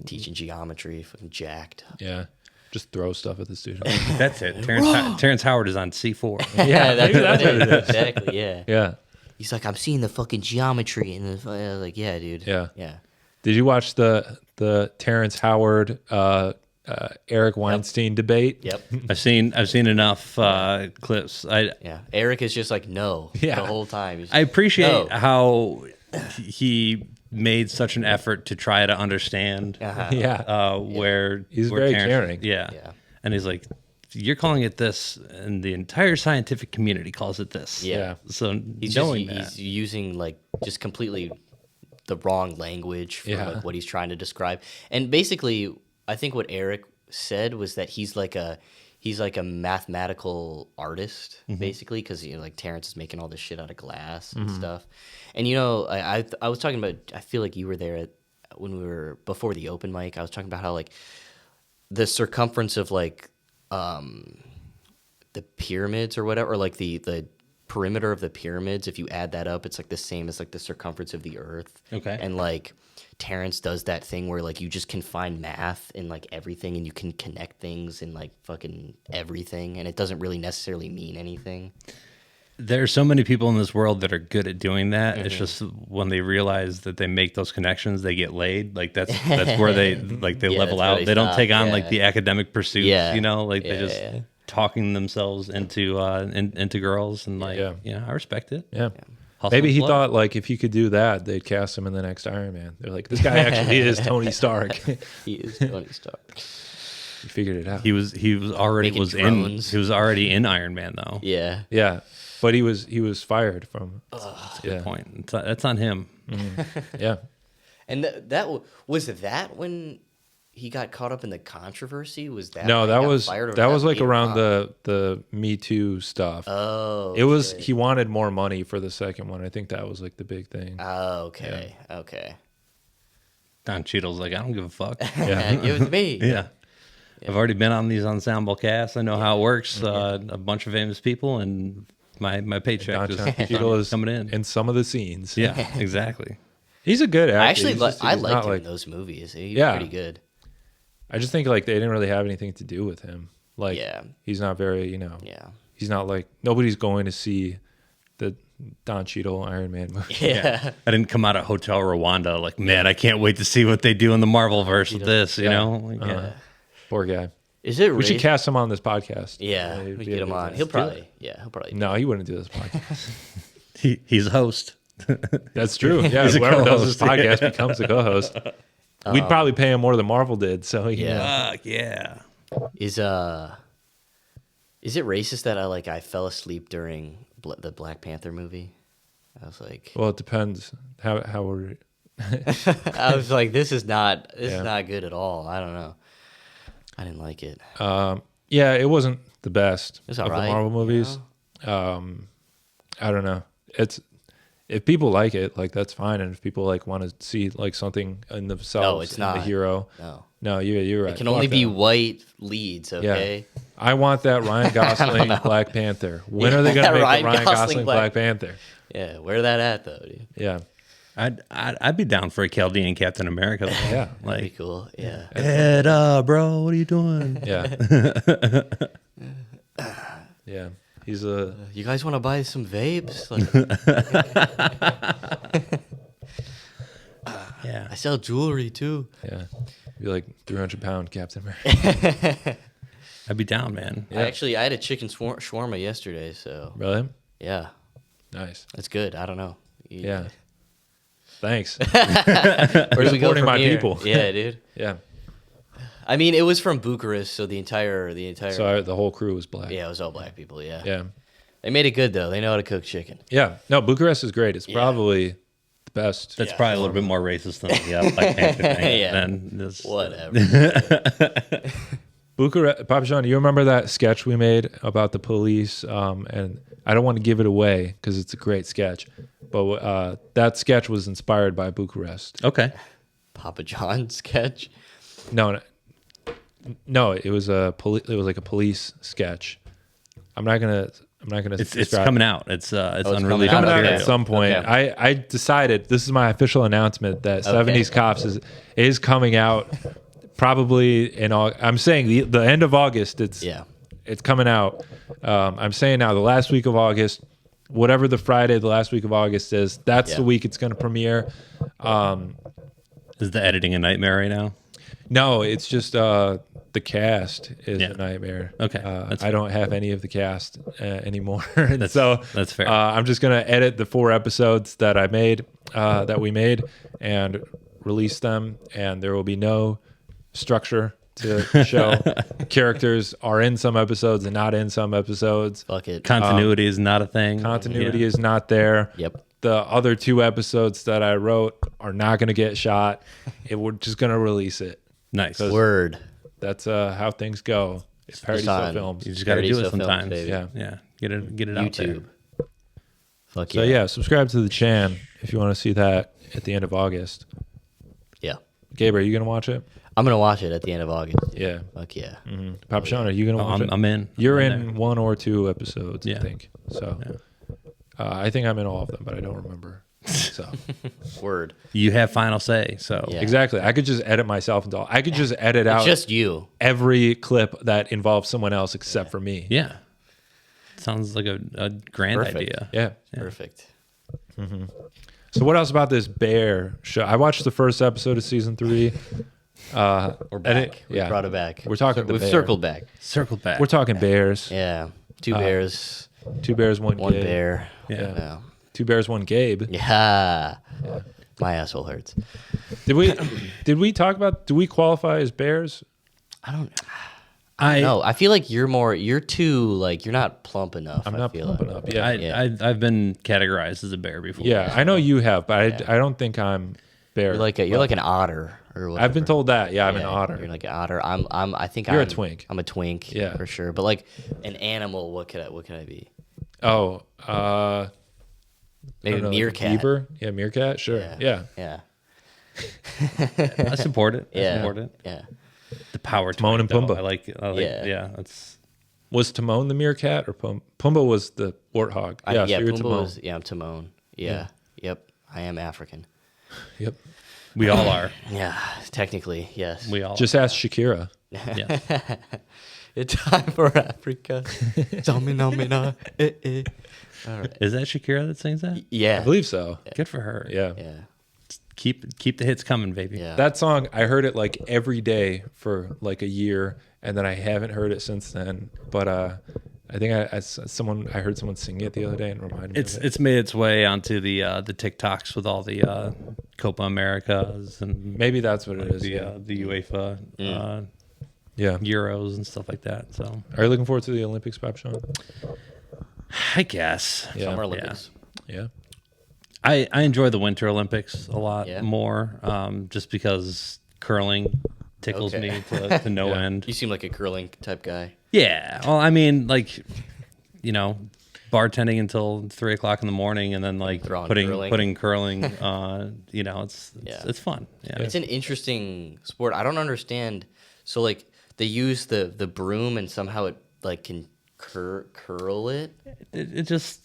Teaching geometry, fucking jacked. Yeah, just throw stuff at the student. That's it. Terrence Howard is on C4. That's what it is. Exactly. Yeah. Yeah. He's like, I'm seeing the fucking geometry, and I was like, yeah, dude. Yeah. Yeah. Did you watch the Terrence Howard Eric Weinstein debate? Yep. I've seen enough clips. Eric is just like the whole time. I appreciate how he made such an effort to try to understand. Where he's where very Terrence, caring. Yeah, and he's like, you're calling it this, and the entire scientific community calls it this. Yeah. So he's using like just completely the wrong language for like what he's trying to describe. And basically, I think what Eric said was that he's like a mathematical artist, basically, because like Terrence is making all this shit out of glass and stuff. And I was talking about, I feel like you were there when we were before the open mic. I was talking about how like the circumference of like the pyramids or whatever, or like the perimeter of the pyramids, if you add that up, it's like the same as like the circumference of the earth. Okay. And like Terrence does that thing where like you just can find math in like everything, and you can connect things in like fucking everything, and it doesn't really necessarily mean anything. There are so many people in this world that are good at doing that. It's just when they realize that they make those connections, they get laid. Like that's where they level out. They don't take on like the academic pursuits, they just talking themselves into girls, and like I respect it. Yeah. Maybe he thought like if he could do that, they'd cast him in the next Iron Man. They're like, this guy actually is Tony Stark. He is Tony Stark. He figured it out. He was already in Iron Man though. Yeah. Yeah. But he was fired from. That's a good point. That's on him. Yeah. And that was when he got caught up in the controversy? Was that no? That was like around the the Me Too stuff. Oh, it was. He wanted more money for the second one. I think that was like the big thing. Oh, okay, okay. Don Cheadle's like, I don't give a fuck. Yeah, give it to me. Yeah. I've already been on these ensemble casts. I know how it works. A bunch of famous people, and my paycheck is coming in some of the scenes. Yeah, exactly. He's a good actor. I liked him in those movies. He's pretty good. I just think like they didn't really have anything to do with him. Like he's not very, he's not like, nobody's going to see the Don Cheadle Iron Man movie. Yeah. I didn't come out of Hotel Rwanda like, man, I can't wait to see what they do in the Marvel verse with this, you know? Like, poor guy. Is it? We should cast him on this podcast. Yeah, we get him on. He'll probably. No, he wouldn't do this podcast. He's a host. That's true. Yeah, whoever does this podcast becomes the co-host. We'd probably pay him more than Marvel did. So Fuck yeah. Is it racist that I fell asleep during the Black Panther movie? I was like, well, it depends how we're. I was like, this is not good at all. I don't know. I didn't like it. Yeah, it wasn't the best of the Marvel movies. I don't know. If people like it, like that's fine, and if people like want to see like something in themselves, the hero. No, you're right. It can only be white leads, okay? Yeah. I want that Ryan Gosling Black Panther. When are they going to make the Ryan Gosling Black Panther? Yeah, where that at though, dude? Yeah. I'd be down for a Chaldean Captain America. Though. Yeah, that'd be cool. Yeah. Ed, bro, what are you doing? Yeah. Yeah. He's a. You guys want to buy some vapes? sell jewelry too. Yeah. You're like 300-pound Captain America. I'd be down, man. I had a chicken shawarma yesterday, so Really? yeah, Nice. it's good. I don't know. Yeah. Thanks. Where do we go supporting from my here? people. Yeah, dude. Yeah. I mean, it was from Bucharest, so the entire. So the whole crew was black. Yeah, it was all black people. Yeah. Yeah. They made it good though. They know how to cook chicken. Yeah. No, Bucharest is great. It's probably the best. That's probably a little bit more racist than the Black Panther thing. Yeah. Than this, Whatever. Bucharest, Papa John, you remember that sketch we made about the police? And I don't want to give it away because it's a great sketch, but that sketch was inspired by Bucharest. Okay. Papa John sketch. No, it was it was like a police sketch. I'm not gonna. It's coming out. It's unreleased coming out at material. some point. Okay. I decided, this is my official announcement, that 70s Cops is coming out probably in I'm saying the end of August. It's coming out. I'm saying now the last week of August, whatever the Friday the last week of August is, that's the week it's going to premiere. Is the editing a nightmare right now? No, it's just the cast is a nightmare. Okay, I don't have any of the cast anymore. That's fair. I'm just gonna edit the 4 episodes that I made, that we made, and release them. And there will be no structure to show. Characters are in some episodes and not in some episodes. Fuck it. Continuity is not a thing. Continuity is not there. Yep. The other 2 episodes that I wrote are not gonna get shot. We're just gonna release it. Nice. Word. That's how things go. It's Paradizo Films. You just got to do Paradizo it Films, sometimes. baby. Yeah. Get it out there. YouTube. Fuck So yeah, subscribe to the chan if you want to see that at the end of August. Yeah. Gabe, are you gonna watch it? I'm gonna watch it at the end of August. Yeah. Fuck yeah. Mm-hmm. Papa Sean, are you gonna watch it? I'm in. You're I'm in there. 1 or 2 episodes, I Yeah. think. So I think I'm in all of them, but I don't remember. So Word. You have final say. So Yeah. exactly, I could just edit myself into. I could just edit out Just you. every clip that involves someone else except for me. yeah, sounds like a grand Perfect. idea. Yeah. Perfect. So what else about this bear show? I watched the first episode of season 3. We're back. We brought it back. We're talking the We've bear. circled back. Circle back. We're talking bears. Yeah. 2 bears. 2 bears, 1 One Gabe. bear. Yeah. Yeah. 2 bears, 1 Gabe. Yeah. My asshole hurts. Did we talk about? Do we qualify as bears? I don't know. I feel like you're too like you're not plump enough. I'm I not feel plump like. enough. Yeah, Yeah. I've been categorized as a bear before. yeah. I know you have, but I don't think I'm bear. You're like an otter or whatever. I've been told that. Yeah, I'm an Yeah, otter. You're like an otter. I think You're a I'm twink. I'm a twink. Yeah. for sure. But like an animal, what can I be? Oh, Maybe I don't know, like a meerkat. beaver? Yeah, meerkat. Sure. Yeah. Yeah. I support it. Yeah. I support it. Yeah. The power Timon twink, and though. Pumbaa. I like. Yeah. That's Was Timon the meerkat or Pumbaa was the warthog? Yeah, so you're Pumbaa Timon. was, I'm Timon. Yeah. Yep. I am African. Yep. we all are. Yeah. Technically, yes. We all Just ask Shakira. Yeah. It's time for Africa. Domina. All right. Is that Shakira that sings that? Yeah. I believe so. Good for her. Yeah. Yeah. Keep the hits coming, baby. Yeah. That song, I heard it like every day for like a year, and then I haven't heard it since then. But I think I heard someone sing it the other day and reminded me of it. It's made its way onto the TikToks with all the Copa Americas and Maybe that's what it is. the UEFA Yeah. Euros and stuff like that. So Are you looking forward to the Olympics, Pop Sean? I guess Yeah. Summer Olympics. Yeah. I enjoy the Winter Olympics a lot Yeah. more, just because curling tickles Okay. me to no Yeah. end. You seem like a curling type guy. Yeah. Well, I mean, like, bartending until 3:00 in the morning, and then like Throw on putting curling. It's fun. Yeah. It's an interesting sport. I don't understand. So like they use the broom and somehow it like can curl it. It just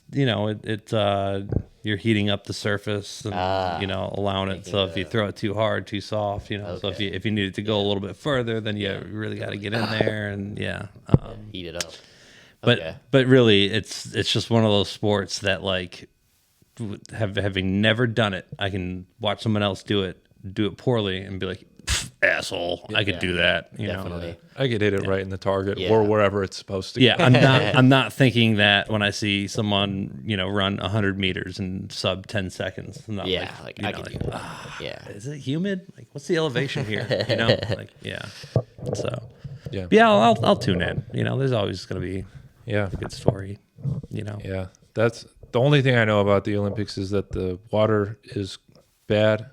you're heating up the surface and allowing it. So if you throw it too hard, too soft, So if you need it to go a little bit further, then you really got to get in there and Heat it up. But Okay. but really, it's just one of those sports that like having never done it, I can watch someone else do it do it poorly and be like, asshole, I could do that. You Definitely. know? I could hit it right in the target Yeah. or wherever it's supposed to. Yeah, I'm not thinking that when I see someone, run 100 meters in sub 10 seconds. I'm not Yeah, like, I know, could do that. Yeah. is it humid? Like, what's the elevation here? Like, yeah. So, Yeah. yeah, I'll tune in. There's always going to be Yeah. a good story. Yeah. That's the only thing I know about the Olympics is that the water is bad.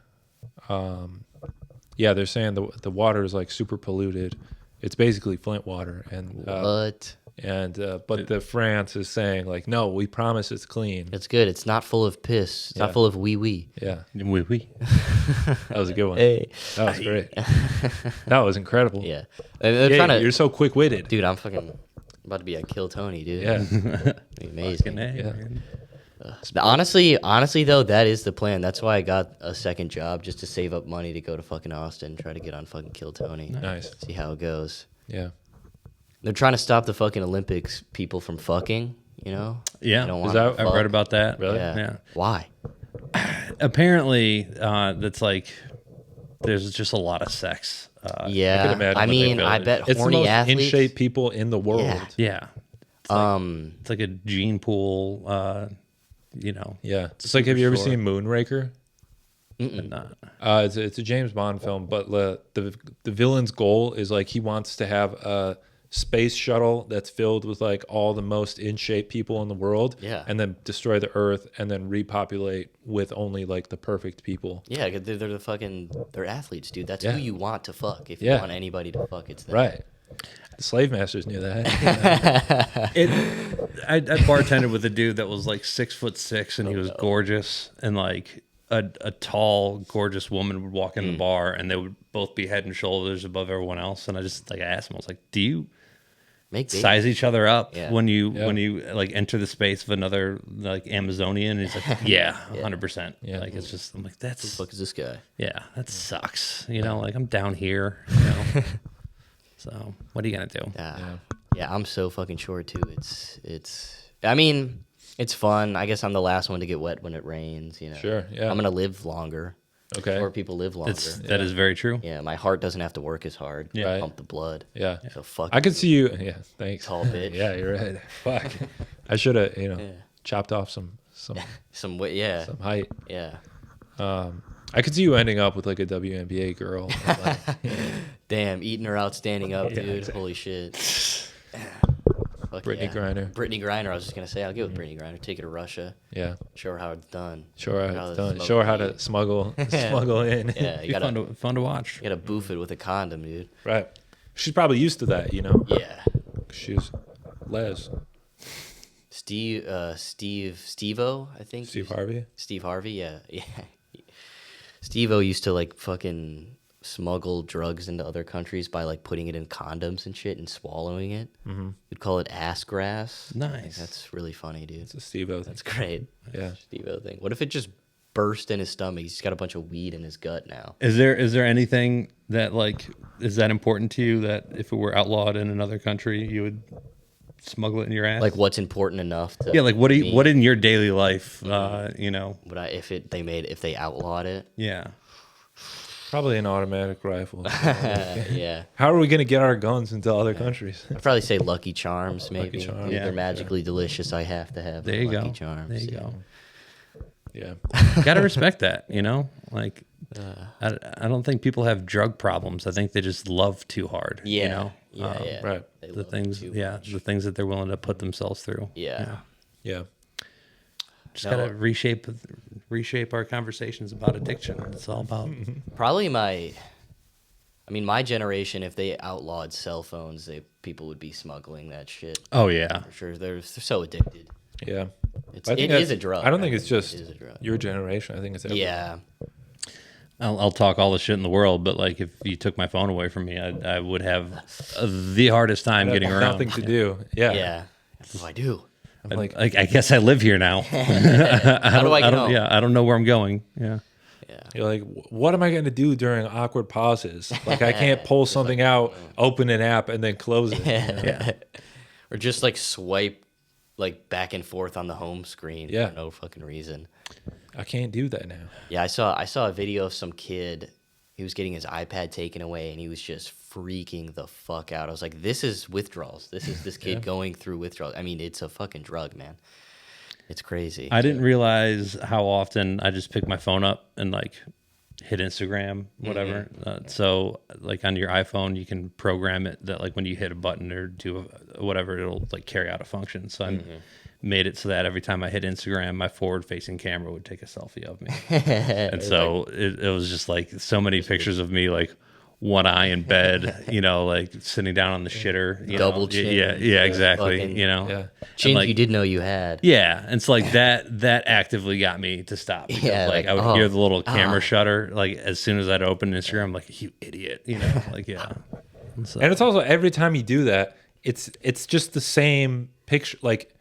Yeah, they're saying the water is like super polluted. It's basically Flint water, and What? But the France is saying like, no, we promise it's clean. It's good. It's not full of piss. It's not full of wee. Yeah, Oui. that was a good one. Hey. That was great. That was incredible. Yeah. They're Yeah, trying to. you're so quick witted. Dude, I'm fucking about to be a Kill Tony, dude. Yeah, Be amazing. Yeah. Honestly, though, that is the plan. That's why I got a second job, just to save up money to go to fucking Austin, try to get on fucking Kill Tony. Nice. See how it goes. Yeah. They're trying to stop the fucking Olympics people from fucking, Yeah. They don't want that- to I've fuck. read about that. Really? Yeah. Why? Apparently, that's like, there's just a lot of sex. Yeah. could imagine I what they mean, feel. I bet It's the horny most athletes. in shape people in the world. Yeah. Yeah. It's like a gene pool, Yeah. It's like, have you ever sure. seen Moonraker? but not. It's a James Bond film, but the villain's goal is like he wants to have a space shuttle that's filled with like all the most in shape people in the world, Yeah. and then destroy the Earth and then repopulate with only like the perfect people. Yeah, 'cause they're the fucking, they're athletes, dude. That's Yeah. who you want to fuck. If you Yeah. want anybody to fuck, it's them. Right. The slave masters knew that. I bartended with a dude that was like 6'6", and he was gorgeous, and like a tall, gorgeous woman would walk in the bar, and they would both be head and shoulders above everyone else. And I asked him, I was like, "Do you Make babies. size each other up Yeah. when you like enter the space of another like Amazonian?" And he's like, "Yeah, 100%." Yeah. Like it's just, I'm like, Who the that's fuck is this guy? yeah, that sucks. Like I'm down here. So what are you gonna do? Yeah, I'm so fucking short too. It's. I mean, it's fun. I guess I'm the last one to get wet when it rains. Sure, yeah. I'm gonna live longer. Okay. More people live longer. That is very true. Yeah, my heart doesn't have to work as hard. Yeah. Right. Pump the blood. Yeah. So fuck. I could see you. Yeah. Thanks. Tall bitch. Yeah, you're right. Fuck. I should have, chopped off some Some way. Yeah. height. Yeah. I could see you ending up with like a WNBA girl. Like, Damn, eating her out standing up, Yeah, dude. exactly. Holy shit. Fuck Brittany yeah. Griner. Brittany Griner. I was just gonna say, I'll get with Brittany Griner. Take her to Russia. Yeah. Show her how it's done. Show her how How it's to done. smoke Show her how weed. to smuggle in. Yeah, you Be gotta fun to watch. you gotta boof it with a condom, dude. Right. She's probably used to that, Yeah. She's Les. Steve-O, I think. Steve Harvey. Steve Harvey, yeah. Steve-O used to like fucking smuggle drugs into other countries by like putting it in condoms and shit and swallowing it. Mm-hmm. We'd call it ass grass. Nice. Like, that's really funny, dude. It's a Steve-O thing. That's great. Yeah. Steve-O thing. What if it just burst in his stomach? He's got a bunch of weed in his gut now. Is there anything that like is that important to you that if it were outlawed in another country you would smuggle it in your ass? Like what's important enough to yeah, like what me? what in your daily life? Would I if they outlawed it? Yeah. Probably an automatic rifle. Yeah. How are we going to get our guns into other countries? I'd probably say Lucky Charms, maybe. Charms. If Yeah. they're magically delicious, I have to have There you Lucky go. Charms. There you yeah. go. Yeah. Gotta respect that, Like, I don't think people have drug problems. I think they just love too hard. Yeah. Yeah. Right. They The love it things, too yeah, much. the things that they're willing to put themselves through. Yeah. Yeah. Just No. gotta reshape our conversations about addiction. It's all about. Probably my generation, if they outlawed cell phones, people would be smuggling that shit. Oh yeah. For sure. They're so addicted. Yeah. It I think is that's- a drug. I don't think it's just It is a drug. your generation. I think it's everyone. Yeah. I'll talk all the shit in the world, but like if you took my phone away from me, I would have the hardest time I have getting around. nothing to do. Yeah. Yeah. What do I do? I'm like, I guess I live here now. How do I get home? Yeah, I don't know where I'm going. Yeah. Yeah. you're like, what am I going to do during awkward pauses? Like, I can't pull something out, open an app, and then close it. Yeah. Or just like swipe like back and forth on the home screen Yeah. for no fucking reason. I can't do that now. Yeah, I saw a video of some kid he was getting his iPad taken away, and he was just freaking the fuck out. I was like, this is withdrawals. This is this kid going through withdrawals. I mean, it's a fucking drug, man. It's crazy. I didn't realize how often I just pick my phone up and like hit Instagram, whatever. So like on your iPhone, you can program it that like when you hit a button or do whatever, it'll like carry out a function. So I made it so that every time I hit Instagram, my forward-facing camera would take a selfie of me. And so it was just like so many pictures of me like one eye in bed, you know, like sitting down on the shitter. Double chin. Yeah, exactly. Fucking, you know, chins like, you didn't know you had. Yeah, and it's like that actively got me to stop. Because, Yeah, like I would hear the little camera shutter, like as soon as I'd open Instagram, I'm like, you idiot, you know, like And, so, And it's also every time you do that, it's just the same picture. Like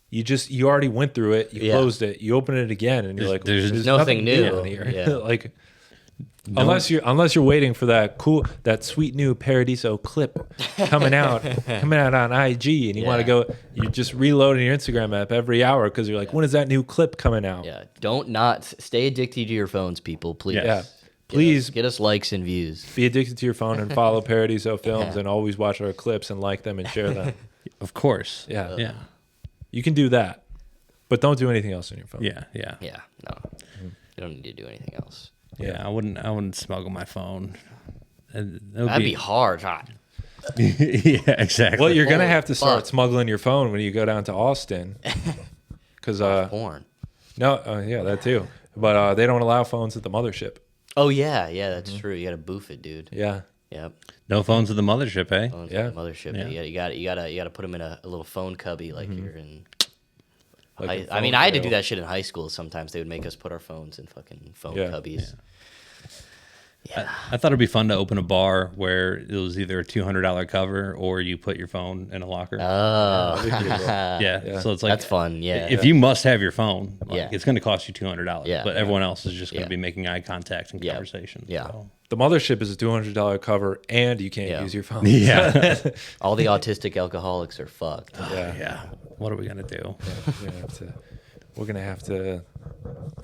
you already went through it, you closed it, you open it again, and you're like, there's nothing new in here. Yeah. Like unless you're waiting for that sweet new Paradizo clip coming out on IG, and you want to go, you're just reloading your Instagram app every hour because you're like, when is that new clip coming out? Yeah. Don't not stay addicted to your phones, people. Please. Yeah. Please get us likes and views. be addicted to your phone and follow Paradizo Films and always watch our clips and like them and share them. of course, Yeah. You can do that, but don't do anything else on your phone. yeah. Yeah. No. You don't need to do anything else. Yeah, I wouldn't smuggle my phone. That'd be hard. Huh? Yeah, exactly. Well, you're gonna have to start fuck. smuggling your phone when you go down to Austin, because Porn. that too. But they don't allow phones at the mothership. Oh yeah, that's true. You gotta boof it, dude. Yeah, Yep. No phones at the mothership, eh? Phones Yeah. on the mothership. Yeah. You gotta put them in a little phone cubby like you're in. Like a I mean, phone I had to jail. do that shit in high school. Sometimes they would make us put our phones in fucking phone Yeah. cubbies. Yeah. I thought it'd be fun to open a bar where it was either a $200 cover or you put your phone in a locker. Oh, Yeah. So it's like that's fun. Yeah. If you must have your phone, like, Yeah. it's going to cost you $200. Yeah. But everyone else is just going to Yeah. be making eye contact and Yeah. conversation. Yeah. So. the mothership is a $200 cover, and you can't use your phone. Yeah. All the autistic alcoholics are fucked. Yeah. What are we going to do? We're gonna have to.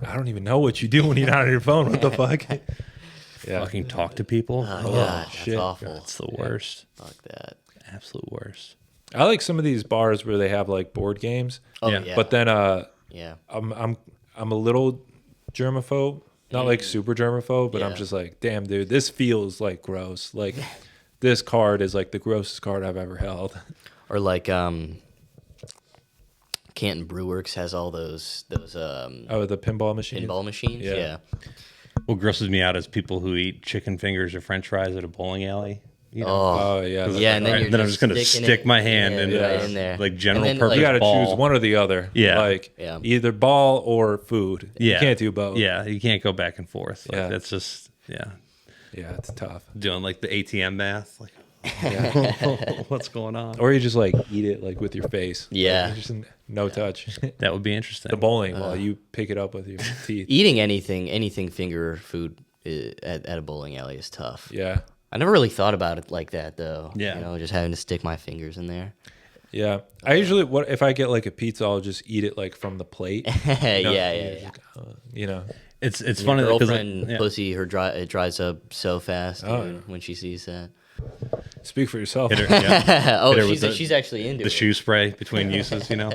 I don't even know what you do when you're not on your phone. What the fuck? Yeah. Fucking talk to people? Oh, God, that's shit. awful. It's the worst. Fuck that. Absolute worst. I like some of these bars where they have like board games. Oh Yeah. yeah. But then yeah. I'm a little germaphobe, not like super germaphobe, but I'm Yeah. just like, damn, dude, this feels like gross. Like this card is like the grossest card I've ever held. Or like Canton Brewworks has all those Oh, the pinball machine. pinball machines. Yeah. Yeah. What grosses me out is people who eat chicken fingers or french fries at a bowling alley. You know? Oh yeah. Yeah, and then Right, you're then I'm just just gonna sticking stick it- my hand yeah, in, right in there. like general And then, purpose like- You got to ball. choose one or the other. Yeah. Like Yeah. either ball or food. Yeah. You can't do both. Yeah, you can't go back and forth. Like, Yeah. that's just Yeah, it's tough. doing like the ATM math. Like, what's going on? Or you just like eat it like with your face. Yeah. Like, just no touch. That would be interesting. The bowling while you pick it up with your teeth. Eating anything finger food at a bowling alley is tough. Yeah. I never really thought about it like that though. Yeah. You know, just having to stick my fingers in there. Yeah. I usually if I get like a pizza, I'll just eat it like from the plate. Yeah. You know. It's Your funny because girlfriend pussy it dries up so fast Oh, dude, when she sees that. Speak for yourself. Hit her, yeah. Oh, Hit her with she's actually into the it. shoe spray between uses. You know.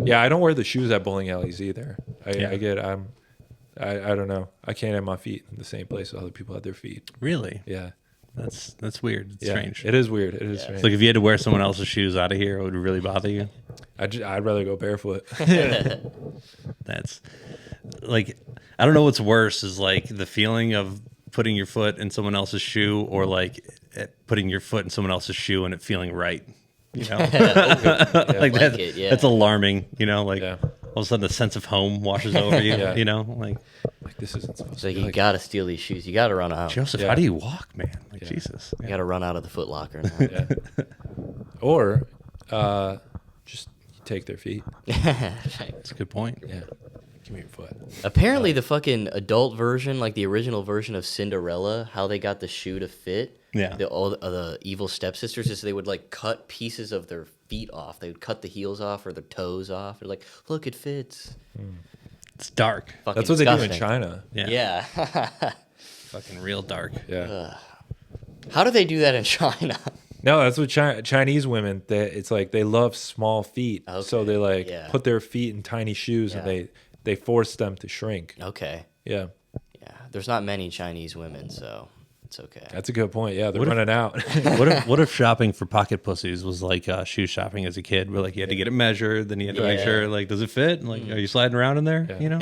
Yeah, I don't wear the shoes at bowling alleys either. I don't know. I can't have my feet in the same place as other people have their feet. Really? Yeah. That's weird. It's Yeah. strange. It is weird. It is strange. It's like if you had to wear someone else's shoes out of here, it would really bother you. I'd rather go barefoot. That's like, I don't know what's worse is like the feeling of putting your foot in someone else's shoe or like putting your foot in someone else's shoe and it feeling right. You know, like that's alarming. You know, like Yeah. all of a sudden the sense of home washes over you. Yeah. You know, like This isn't supposed It's to like be you like gotta steal these shoes. You gotta run out. Joseph, Yeah. how do you walk, man? Like Jesus. You gotta run out of the Foot Locker now. Yeah. Or just take their feet. That's a good point. Yeah. Give me your foot. Apparently, the fucking adult version, like the original version of Cinderella, how they got the shoe to fit. Yeah. The evil stepsisters is they would like cut pieces of their feet off. They would cut the heels off or the toes off. They're like, look, it fits. It's dark. Fucking That's what they do in disgusting. China. Yeah. Yeah. Fucking real dark. Yeah. How do they do that in China? No, that's what Chinese women. It's like they love small feet, so they like put their feet in tiny shoes and they force them to shrink. Okay. Yeah. Yeah. There's not many Chinese women, so it's okay. That's a good point. Yeah, they're running out. What if shopping for pocket pussies was like shoe shopping as a kid, where like you had to get it measured, then you had to make sure like does it fit? And, like are you sliding around in there? Yeah. You know,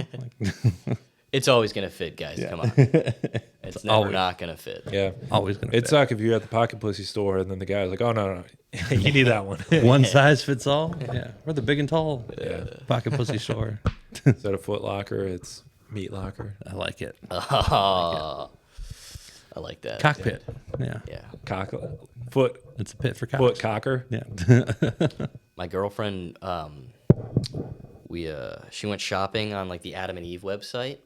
like, It's always gonna fit, guys. Come on. It's never always. not gonna fit. Yeah. always gonna. It'd fit. suck if you're at the pocket pussy store and then the guy's like, "Oh no, you need that one." One size fits all. Yeah, we're the big and tall pocket pussy store. Instead of Foot Locker, it's Meat Locker. I like it. I like that. Cockpit. Yeah. Yeah. Foot It's a pit for cocks. Foot Cocker. Yeah. My girlfriend, she went shopping on like the Adam and Eve website,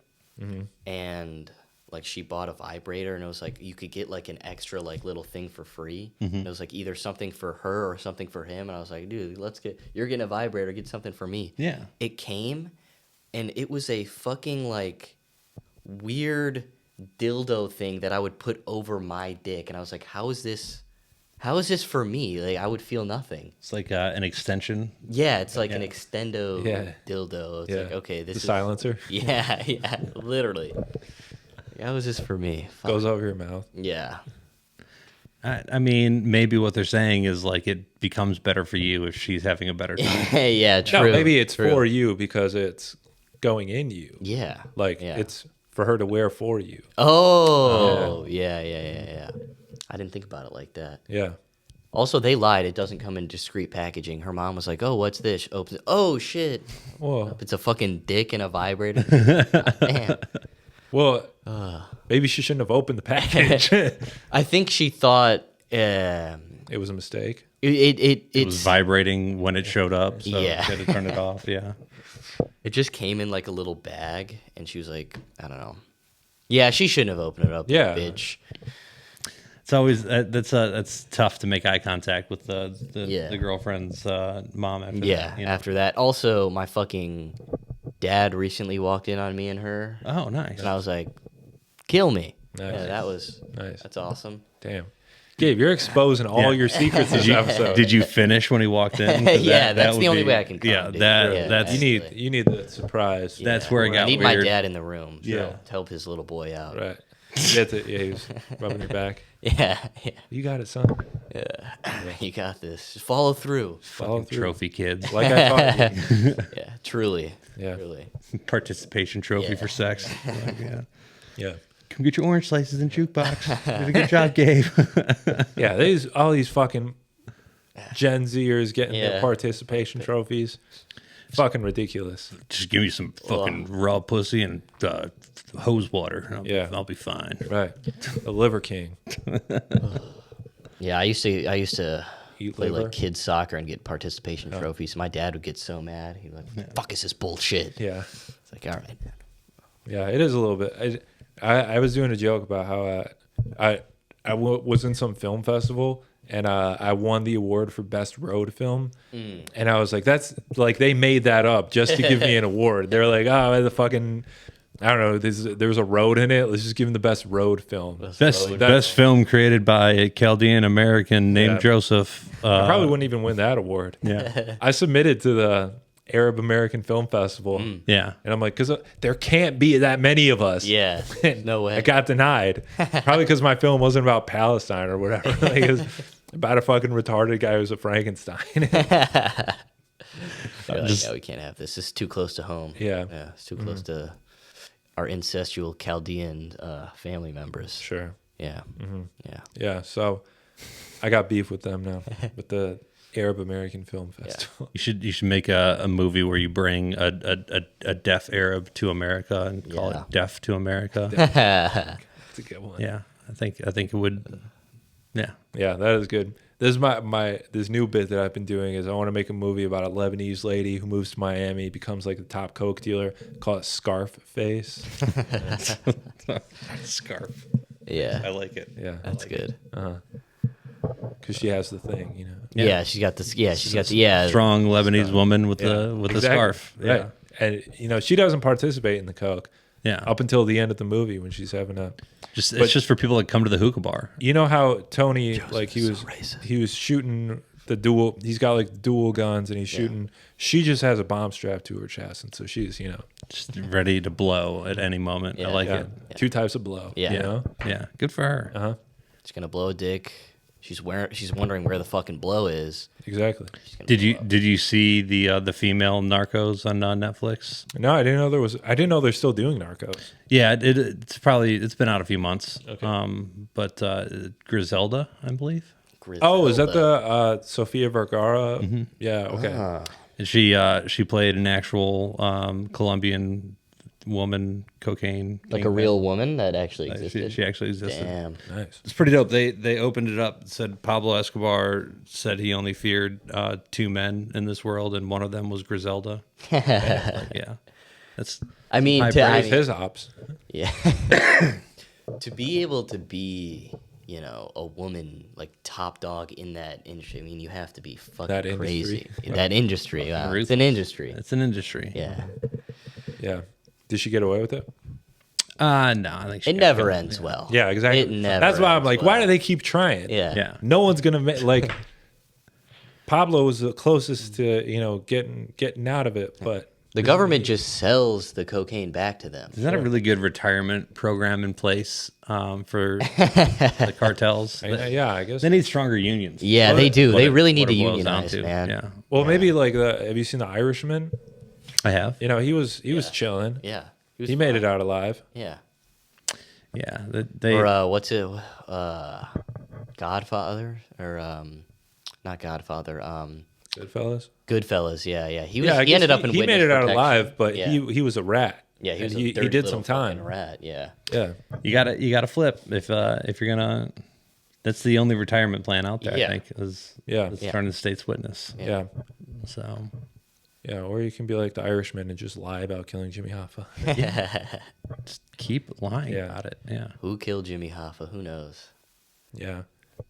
and like she bought a vibrator, and it was like you could get like an extra like little thing for free. And it was like either something for her or something for him, and I was like, dude, you're getting a vibrator, get something for me. Yeah. It came, and it was a fucking like weird dildo thing that I would put over my dick, and I was like, how is this for me? Like I would feel nothing. It's like an extension. Yeah, it's like an extendo Yeah. dildo. It's like, okay, this the is silencer Yeah, literally. How is this for me? Fuck. goes over your mouth. Yeah. I mean, maybe what they're saying is like it becomes better for you if she's having a better time. Yeah, true. No, maybe it's true. for you because it's going in you. Yeah. Like yeah. it's for her to wear for you. Oh, yeah. I didn't think about it like that. Yeah. Also, they lied. It doesn't come in discreet packaging. Her mom was like, "Oh, what's this?" She opens it. Oh shit! Well, It's a fucking dick and a vibrator. Damn. well, maybe she shouldn't have opened the package. I think she thought It was a mistake. It was vibrating when it showed up, so Yeah. she had to turn it off. Yeah. It just came in like a little bag, and she was like, I don't know. Yeah, she shouldn't have opened it up. Yeah. Bitch. It's always that's tough to make eye contact with the girlfriend's mom after Yeah, that. You know? after that. Also, my fucking dad recently walked in on me and her, Oh, nice. and I was like, kill me. Nice. Yeah, that was Nice. That's awesome. Damn. Gabe, you're exposing all your secrets this episode. Did you finish when he walked in? 'Cause Yeah, that's would the only be- way I can come, Yeah, dude. that Yeah, that's you need the surprise. That's where it I got need weird. my dad in the room Yeah. to help his little boy out. Right. He was rubbing your back. Yeah. You got it, son. You got this. Just follow through. Follow through. trophy kids. Like I thought. Yeah, truly. Yeah. Truly. Participation trophy for sex. Like, yeah. Yeah. Come get your orange slices and jukebox. Did a good job, Gabe. Yeah, all these fucking Gen Zers getting their Yeah. participation trophies. Fucking ridiculous. Just give me some fucking raw pussy and hose water. I'll be fine. Right. The Liver King. Yeah, I used to Eat play liver. like kids soccer and get participation trophies. My dad would get so mad. He'd be like, "Fuck is this bullshit?" Yeah. It's like, all right. Yeah, it is a little bit. I was doing a joke about how I was in some film festival and I won the award for best road film, and I was like, that's like they made that up just to give me an award. They're like, oh, the fucking, I don't know, there's a road in it. Let's just give him the best road film. Best film created by a Chaldean American named Joseph. I probably wouldn't even win that award. Yeah. I submitted to the Arab American Film Festival. Yeah. And I'm like, because there can't be that many of us. Yeah, no way. I got denied. Probably because my film wasn't about Palestine or whatever. Like, it was about a fucking retarded guy who's a Frankenstein. You're like, no, we can't have this. This is too close to home. Yeah. It's too close to our incestual Chaldean family members. Sure. Yeah. Yeah. Yeah. So I got beef with them now, with the Arab American Film Festival. You should make a movie where you bring a deaf Arab to America and call Yeah. it Deaf to America. That's a good one. Yeah. I think it would. Yeah. Yeah, that is good. This is my this new bit that I've been doing is I want to make a movie about a Lebanese lady who moves to Miami, becomes like the top coke dealer. Call it Scarf Face. Scarf. Yeah. I like it. Yeah, That's good. because she has the thing, you know. Yeah. She's got this. Yeah, she's got the. Strong Lebanese woman with the Exactly. scarf. Yeah. Right. And you know she doesn't participate in the coke, Yeah. Up until the end of the movie when she's having a. It's just for people that come to the hookah bar. You know how Tony, Joseph like he is was so racist. he was shooting the dual. He's got like dual guns and he's shooting. She just has a bomb strapped to her chest, and so she's Just ready to blow at any moment. I like it. two types of blow. Yeah. You know? Yeah. Good for her. Uh huh. She's gonna blow a dick. She's wondering where the fucking blow is. Exactly. She's gonna Did blow up. you see the female Narcos on Netflix? No, I didn't know there was. I didn't know they're still doing Narcos. Yeah, it's been out a few months. Okay. But Griselda, I believe, Oh, is that Griselda. the Sofia Vergara? Yeah. Okay. and she played an actual Colombian woman, cocaine, like a kingpin. real woman that actually existed? She actually existed. Damn. Nice. It's pretty dope. They opened it up. Said Pablo Escobar said he only feared two men in this world, and one of them was Griselda. Yeah, that's I mean, High to, I Praise mean, his ops. yeah. To be able to be, a woman like top dog in that industry. I mean, you have to be fucking That crazy. industry. That industry. Wow. It's an industry. it's an industry. Yeah. Yeah. Did she get away with it? No, I think she It got never killed. ends well. Yeah, exactly. It never That's why I'm ends like, well. why do they keep trying? Yeah. Yeah. No one's gonna like. Pablo was the closest to getting out of it, but The government just sells the cocaine back to them. Is that a really good retirement program in place for the cartels? yeah, I guess. They need stronger unions. Yeah, they do. What They it- really what need to it boils down unionize, to. man. Yeah, Well, maybe like have you seen The Irishman? I have. He was chilling. Yeah. He made it out alive. Yeah. Yeah, they Or what's it? Godfather or not Godfather. Goodfellas. Goodfellas. Yeah. He was. Yeah, I he guess ended up in. he witness made it out protection. alive, but Yeah. he was a rat. Yeah, he was. And A he dirty did little some time. fucking rat. Yeah. Yeah. you gotta flip if you're gonna. That's the only retirement plan out there. Yeah. I think is Yeah. starting the state's witness. Yeah. So Yeah. Or you can be like the Irishman and just lie about killing Jimmy Hoffa. just keep lying Yeah. about it. Yeah. Who killed Jimmy Hoffa? Who knows? Yeah.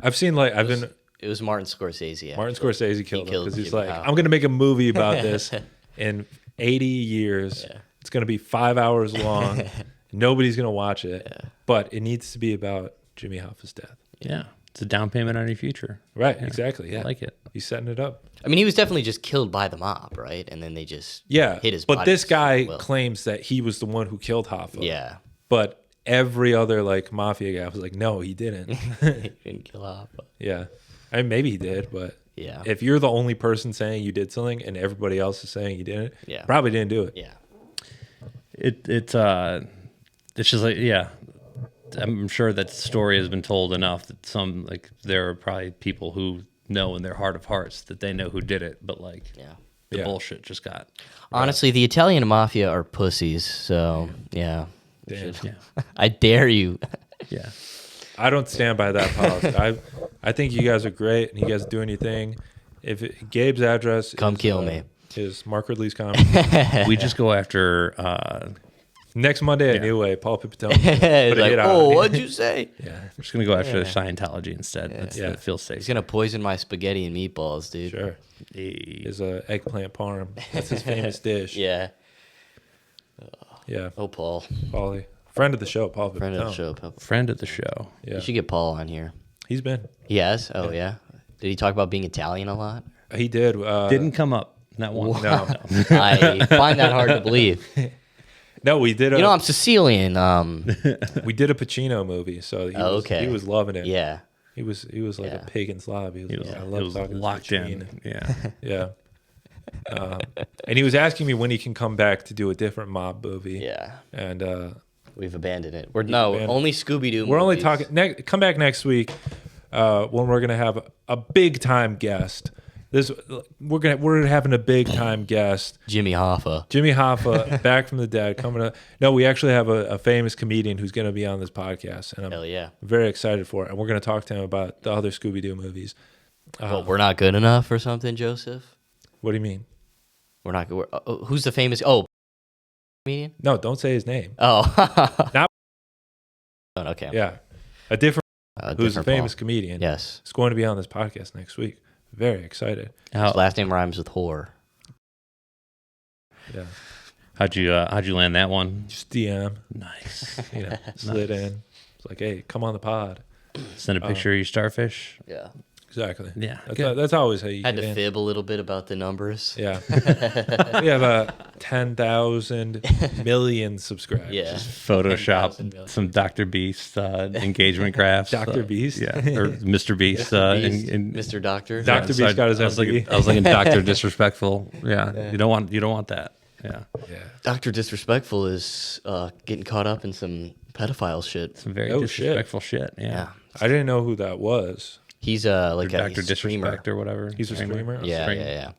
I've seen It was Martin Scorsese. Martin actually. Scorsese killed him killed because he's Jimmy like, Hoffa. I'm going to make a movie about this in 80 years. Yeah. It's going to be 5 hours long. Nobody's going to watch it, but it needs to be about Jimmy Hoffa's death. Yeah. It's a down payment on your future. Right. Yeah. Exactly. Yeah. I like it. He's setting it up. I mean, he was definitely just killed by the mob, right? And then they just Yeah. hit his But body this guy well. claims that he was the one who killed Hoffa. Yeah. But every other like mafia guy was like, no, he didn't. He didn't kill Hoffa. Yeah. I mean, maybe he did, but Yeah. if you're the only person saying you did something and everybody else is saying you didn't, Yeah. probably didn't do it. Yeah. It's just like, yeah, I'm sure that story has been told enough that there are probably people who know in their heart of hearts that they know who did it, but like Yeah. the Yeah. bullshit just got Honestly, the Italian mafia are pussies. So yeah. Damn. yeah. I dare you. Yeah. I don't stand by that policy. I think you guys are great and you guys are doing your thing. Gabe's address Come kill me. is Mark Ridley's Comedy. We just go after Next Monday at Yeah. New Way, Paul Pipitone. It's Put a like, hit out. oh, what'd you say? Yeah, we're just gonna go after Scientology instead. Yeah. That feels safe. He's gonna poison my spaghetti and meatballs, dude. sure. Hey. His eggplant parm. That's his famous dish. Yeah. Yeah. Oh, Paul, Paulie. Friend of the show, Paul Pipitone. friend of the show. Paul. Friend of the show. Yeah. You should get Paul on here. He's been. He has. Oh yeah. Did he talk about being Italian a lot? He did. Didn't come up. Not one. No. I find that hard to believe. No, we did. You know, I'm Sicilian. We did a Pacino movie, so Okay. he was loving it. Yeah. He was like Yeah. a pig in slob. He was, It was, I it love was talking to locked Pacino. in. Yeah. Yeah. And he was asking me when he can come back to do a different mob movie. Yeah. And We've abandoned it. We're abandoned- only Scooby-Doo. we're only movies. talking. Come back next week when we're gonna have a big time guest. We're having a big time guest. Jimmy Hoffa. Jimmy Hoffa, back from the dead, coming up. No, we actually have a famous comedian who's going to be on this podcast, and I'm Hell yeah. very excited for it. And we're going to talk to him about the other Scooby-Doo movies. Well, we're not good enough or something, Joseph. What do you mean? We're not good. Who's the famous? Oh, comedian. No, don't say his name. Oh. Not- Okay. Yeah, a different who's a different famous Paul. comedian. Yes. is going to be on this podcast next week. Very excited. His last name rhymes with whore. Yeah. How'd you land that one? Just DM, Nice. slid in. It's like, hey, come on the pod. Send a picture of your starfish. Yeah. Exactly. Yeah, That's always how you Had get to in. fib a little bit about the numbers. Yeah. We have 10,000 million subscribers. Yeah. Photoshop 10,000 million. some Dr. Beast engagement graphs. Dr. Beast? Yeah, or Mr. Beast. Mr. Doctor. Dr. Beast got his I was MD. thinking Dr. Disrespectful. Yeah, you don't want that. Yeah, Yeah. Dr. Disrespectful is getting caught up in some pedophile shit. some very Oh, shit. disrespectful shit. Yeah, Yeah. I didn't know who that was. He's like Or a Dr. streamer. Disrespect or whatever. He's a streamer? Yeah, Streamer. yeah.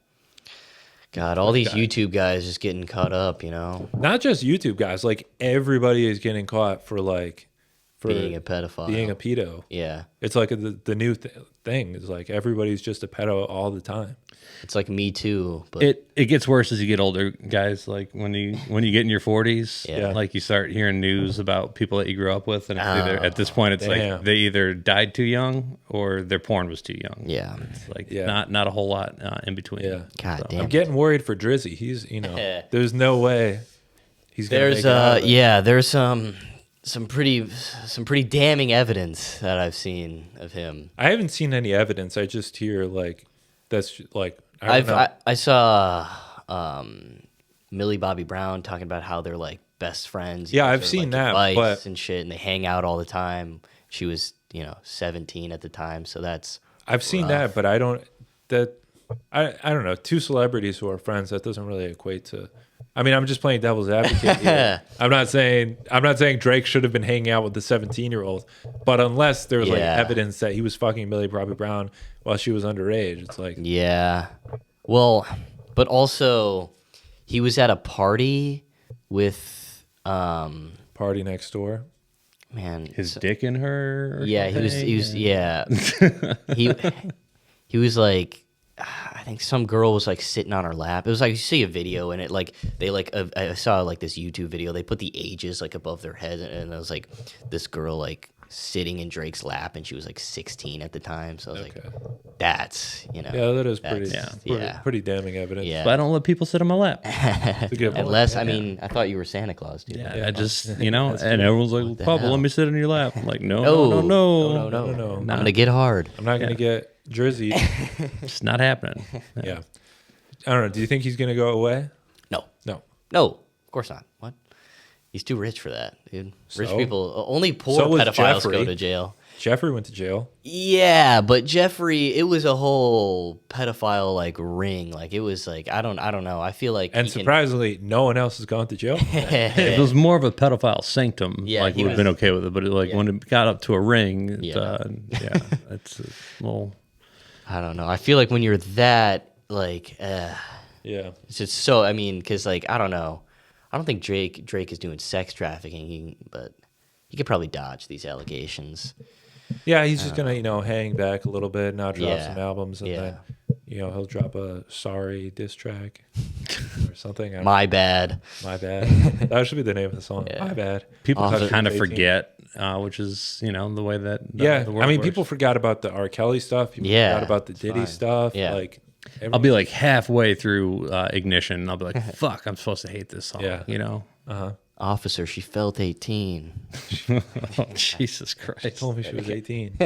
God, all these YouTube guys just getting caught up, Not just YouTube guys. Like, everybody is getting caught for being a pedophile. being a pedo. Yeah. It's like the new thing. It's like everybody's just a pedo all the time. It's like Me Too, but It gets worse as you get older, guys. Like when you get in your 40s, Yeah. like you start hearing news about people that you grew up with, and it's either, at this point, it's Damn. like they either died too young or their porn was too young. yeah. It's like Yeah. not a whole lot in between. Yeah. God damn. I'm getting worried for Drizzy. He's, there's no way he's going to There's make it out of it. there's some pretty damning evidence that I've seen of him. I haven't seen any evidence. I just hear that's like I don't know. I saw Millie Bobby Brown talking about how they're like best friends. Yeah, He I've gives her, seen like, that, advice but- and shit, and they hang out all the time. She was 17 at the time, so that's I've seen that, but I don't know. Two celebrities who are friends, that doesn't really equate to. I mean, I'm just playing devil's advocate here. I'm not saying Drake should have been hanging out with the 17-year-old, but unless there's like Yeah. evidence that he was fucking Millie Bobby Brown while she was underage, it's like yeah. Well, but also he was at a party with party next door. man His dick in her. Or Yeah, he something? was yeah. he was like, I think some girl was like sitting on her lap. It was like you see a video and it like they like I saw like this YouTube video. They put the ages like above their head and it was like this girl like sitting in Drake's lap and she was like 16 at the time. So I was like, that's Yeah, that is That's- pretty damning evidence. yeah. But I don't let people sit on my lap. It's a good point. Unless I mean, I thought you were Santa Claus, dude. Yeah, I just and everyone's like, the "Papa, hell? let me sit on your lap." I'm like, no, No, no. No. I'm gonna get hard. I'm not gonna get Drizzy. It's not happening. Yeah, I don't know. Do you think he's gonna go away? No, No. no, of course not. What? He's too rich for that, dude. Rich So? people, only poor So was pedophiles go Jeffrey. to jail. Jeffrey went to jail. Yeah, but Jeffrey, it was a whole pedophile like ring. Like it was like I don't know. I feel like And he can- surprisingly, no one else has gone to jail. If it was more of a pedophile sanctum, Yeah, like he we've was- been okay with it. But when it got up to a ring, Yeah. it's a little. I don't know. I feel like when you're that like, Yeah. it's just so. I mean, because like I don't know. I don't think Drake is doing sex trafficking, but he could probably dodge these allegations. Yeah, he's just gonna, hang back a little bit, now drop Yeah. some albums, and Yeah. then, he'll drop a sorry diss track or something. I don't My bad. My bad. That should be the name of the song. Yeah. My bad. People Off the- kind of 18. forget, which is the way that Yeah, the world I mean, works. people forgot about the R. Kelly stuff. People Yeah, forgot about the Diddy fine. stuff. Yeah. Like, I'll be like halfway through Ignition. And I'll be like, "Fuck, I'm supposed to hate this song." Yeah. Officer, she felt 18. Oh, Jesus Christ! told me she was 18.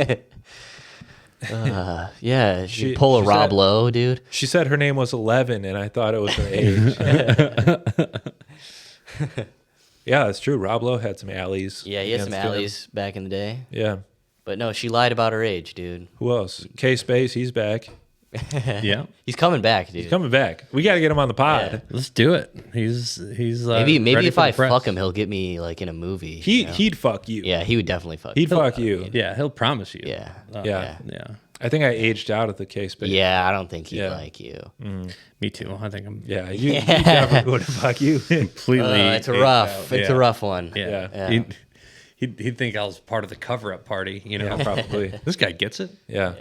Yeah, She- she pull a she Rob said- Lowe, dude. She said her name was 11, and I thought it was her age. Yeah, it's true. Rob Lowe had some alleys. Yeah, he had some against him. alleys back in the day. Yeah. But no, she lied about her age, dude. Who else? K-Space, he's back. Yeah, He's coming back, dude. He's coming back. We got to get him on the pod. Yeah. let's do it. He's Maybe ready if for the I press. fuck him, he'll get me like in a movie. He'd fuck you. Yeah, he would definitely fuck. He'd fuck you. Yeah, he'll promise you. Yeah. Yeah. Yeah. I think I aged out of the K-Space. Yeah, I don't think he'd Yeah. like you. Me too. I think I'm Yeah, you definitely would fuck you. completely. It's a rough. It's a Yeah. rough one. Yeah. Yeah. He'd think I was part of the cover-up party. Yeah, probably. This guy gets it. Yeah.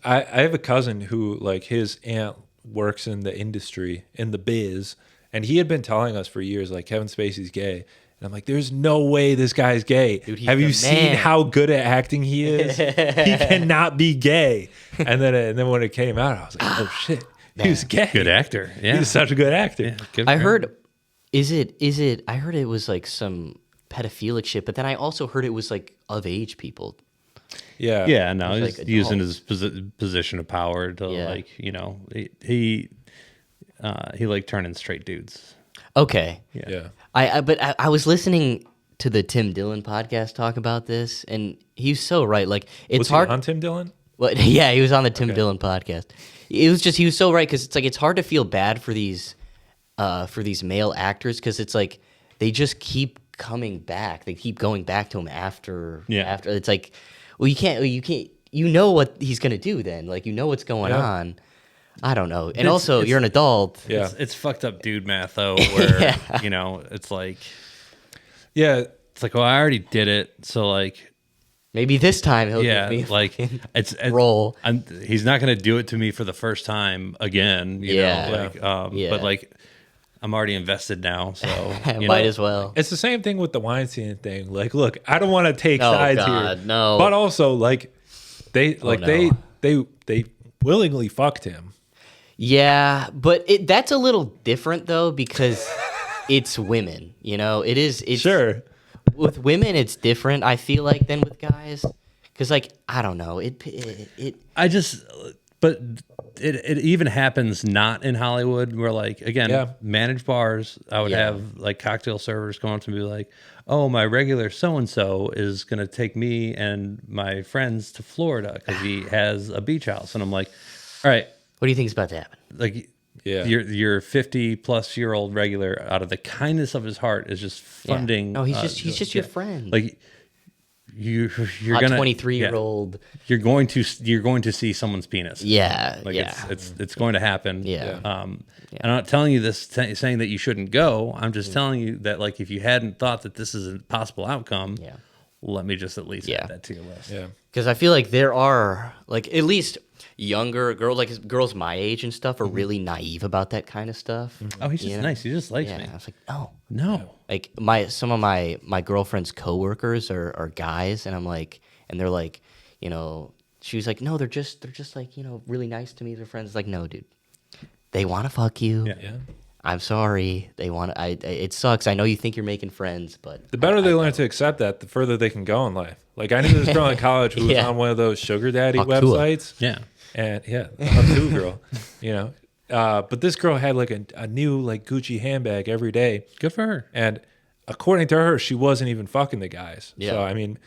I have a cousin who, like, his aunt works in the industry, in the biz, and he had been telling us for years, like, Kevin Spacey's gay. And I'm like, there's no way this guy's gay. Dude, he's have you the seen man. how good at acting he is? He cannot be gay. And then when it came out, I was like, oh, shit. He was gay. Good actor. Yeah. He's such a good actor. Yeah, good I for him. heard Is it? I heard it was like some pedophilic shit, but then I also heard it was like of age people. Yeah. Yeah, no, It's he's like using adults. his position of power to like, he like turning straight dudes. Okay. Yeah. I was listening to the Tim Dillon podcast talk about this, and he's so right. Like it's Was hard. he on Tim Dillon? Well, yeah, he was on the Tim Dillon podcast. It was just he was so right because it's like it's hard to feel bad for these male actors because it's like they just keep coming back. They keep going back to him after. It's like, well, you can't. You know what he's gonna do then. Like you know what's going on. I don't know. And also, you're an adult. Yeah. It's fucked up dude math though, where it's like, Yeah. it's like, well, I already did it, so like, Maybe this time he'll give me a like fucking it's roll. He's not gonna do it to me for the first time again. But like, I'm already invested now, so Might as well. It's the same thing with the Weinstein thing. Like, look, I don't want to take sides God, here. no. But also, like, they willingly fucked him. Yeah, but that's a little different though because it's women. It is. It's, Sure. With women, it's different. I feel like than with guys, because like I don't know. But it even happens not in Hollywood where like again managed bars. I would have like cocktail servers come up to me like, oh, my regular so and so is gonna take me and my friends to Florida because he has a beach house, and I'm like, all right, What do you think is about to happen? like. Yeah. Your 50-plus-year-old regular, out of the kindness of his heart, is just funding. No, he's just your friend. Like you're Hot gonna 23-year-old. You're going to see someone's penis. Yeah, like yeah. it's going to happen. Yeah. I'm not telling you this saying that you shouldn't go. I'm just telling you that like if you hadn't thought that this is a possible outcome, let me just at least add that to your list. Yeah. Because I feel like there are like at least younger girls my age and stuff are really naive about that kind of stuff. Oh, he's just nice. He just likes me. I was like, No. Like some of my girlfriend's coworkers are guys, and I'm like, and they're like, she was like, no, they're just like really nice to me. They're friends. Like, no, dude, they want to fuck you. Yeah. I'm sorry. They want. It sucks. I know you think you're making friends, but The better they learn to accept that, the further they can go in life. Like, I knew this girl in college who was on one of those sugar daddy Hakua. websites. Yeah. And the Hakua girl, but this girl had like a new like Gucci handbag every day. Good for her. And according to her, she wasn't even fucking the guys. Yeah. So I mean,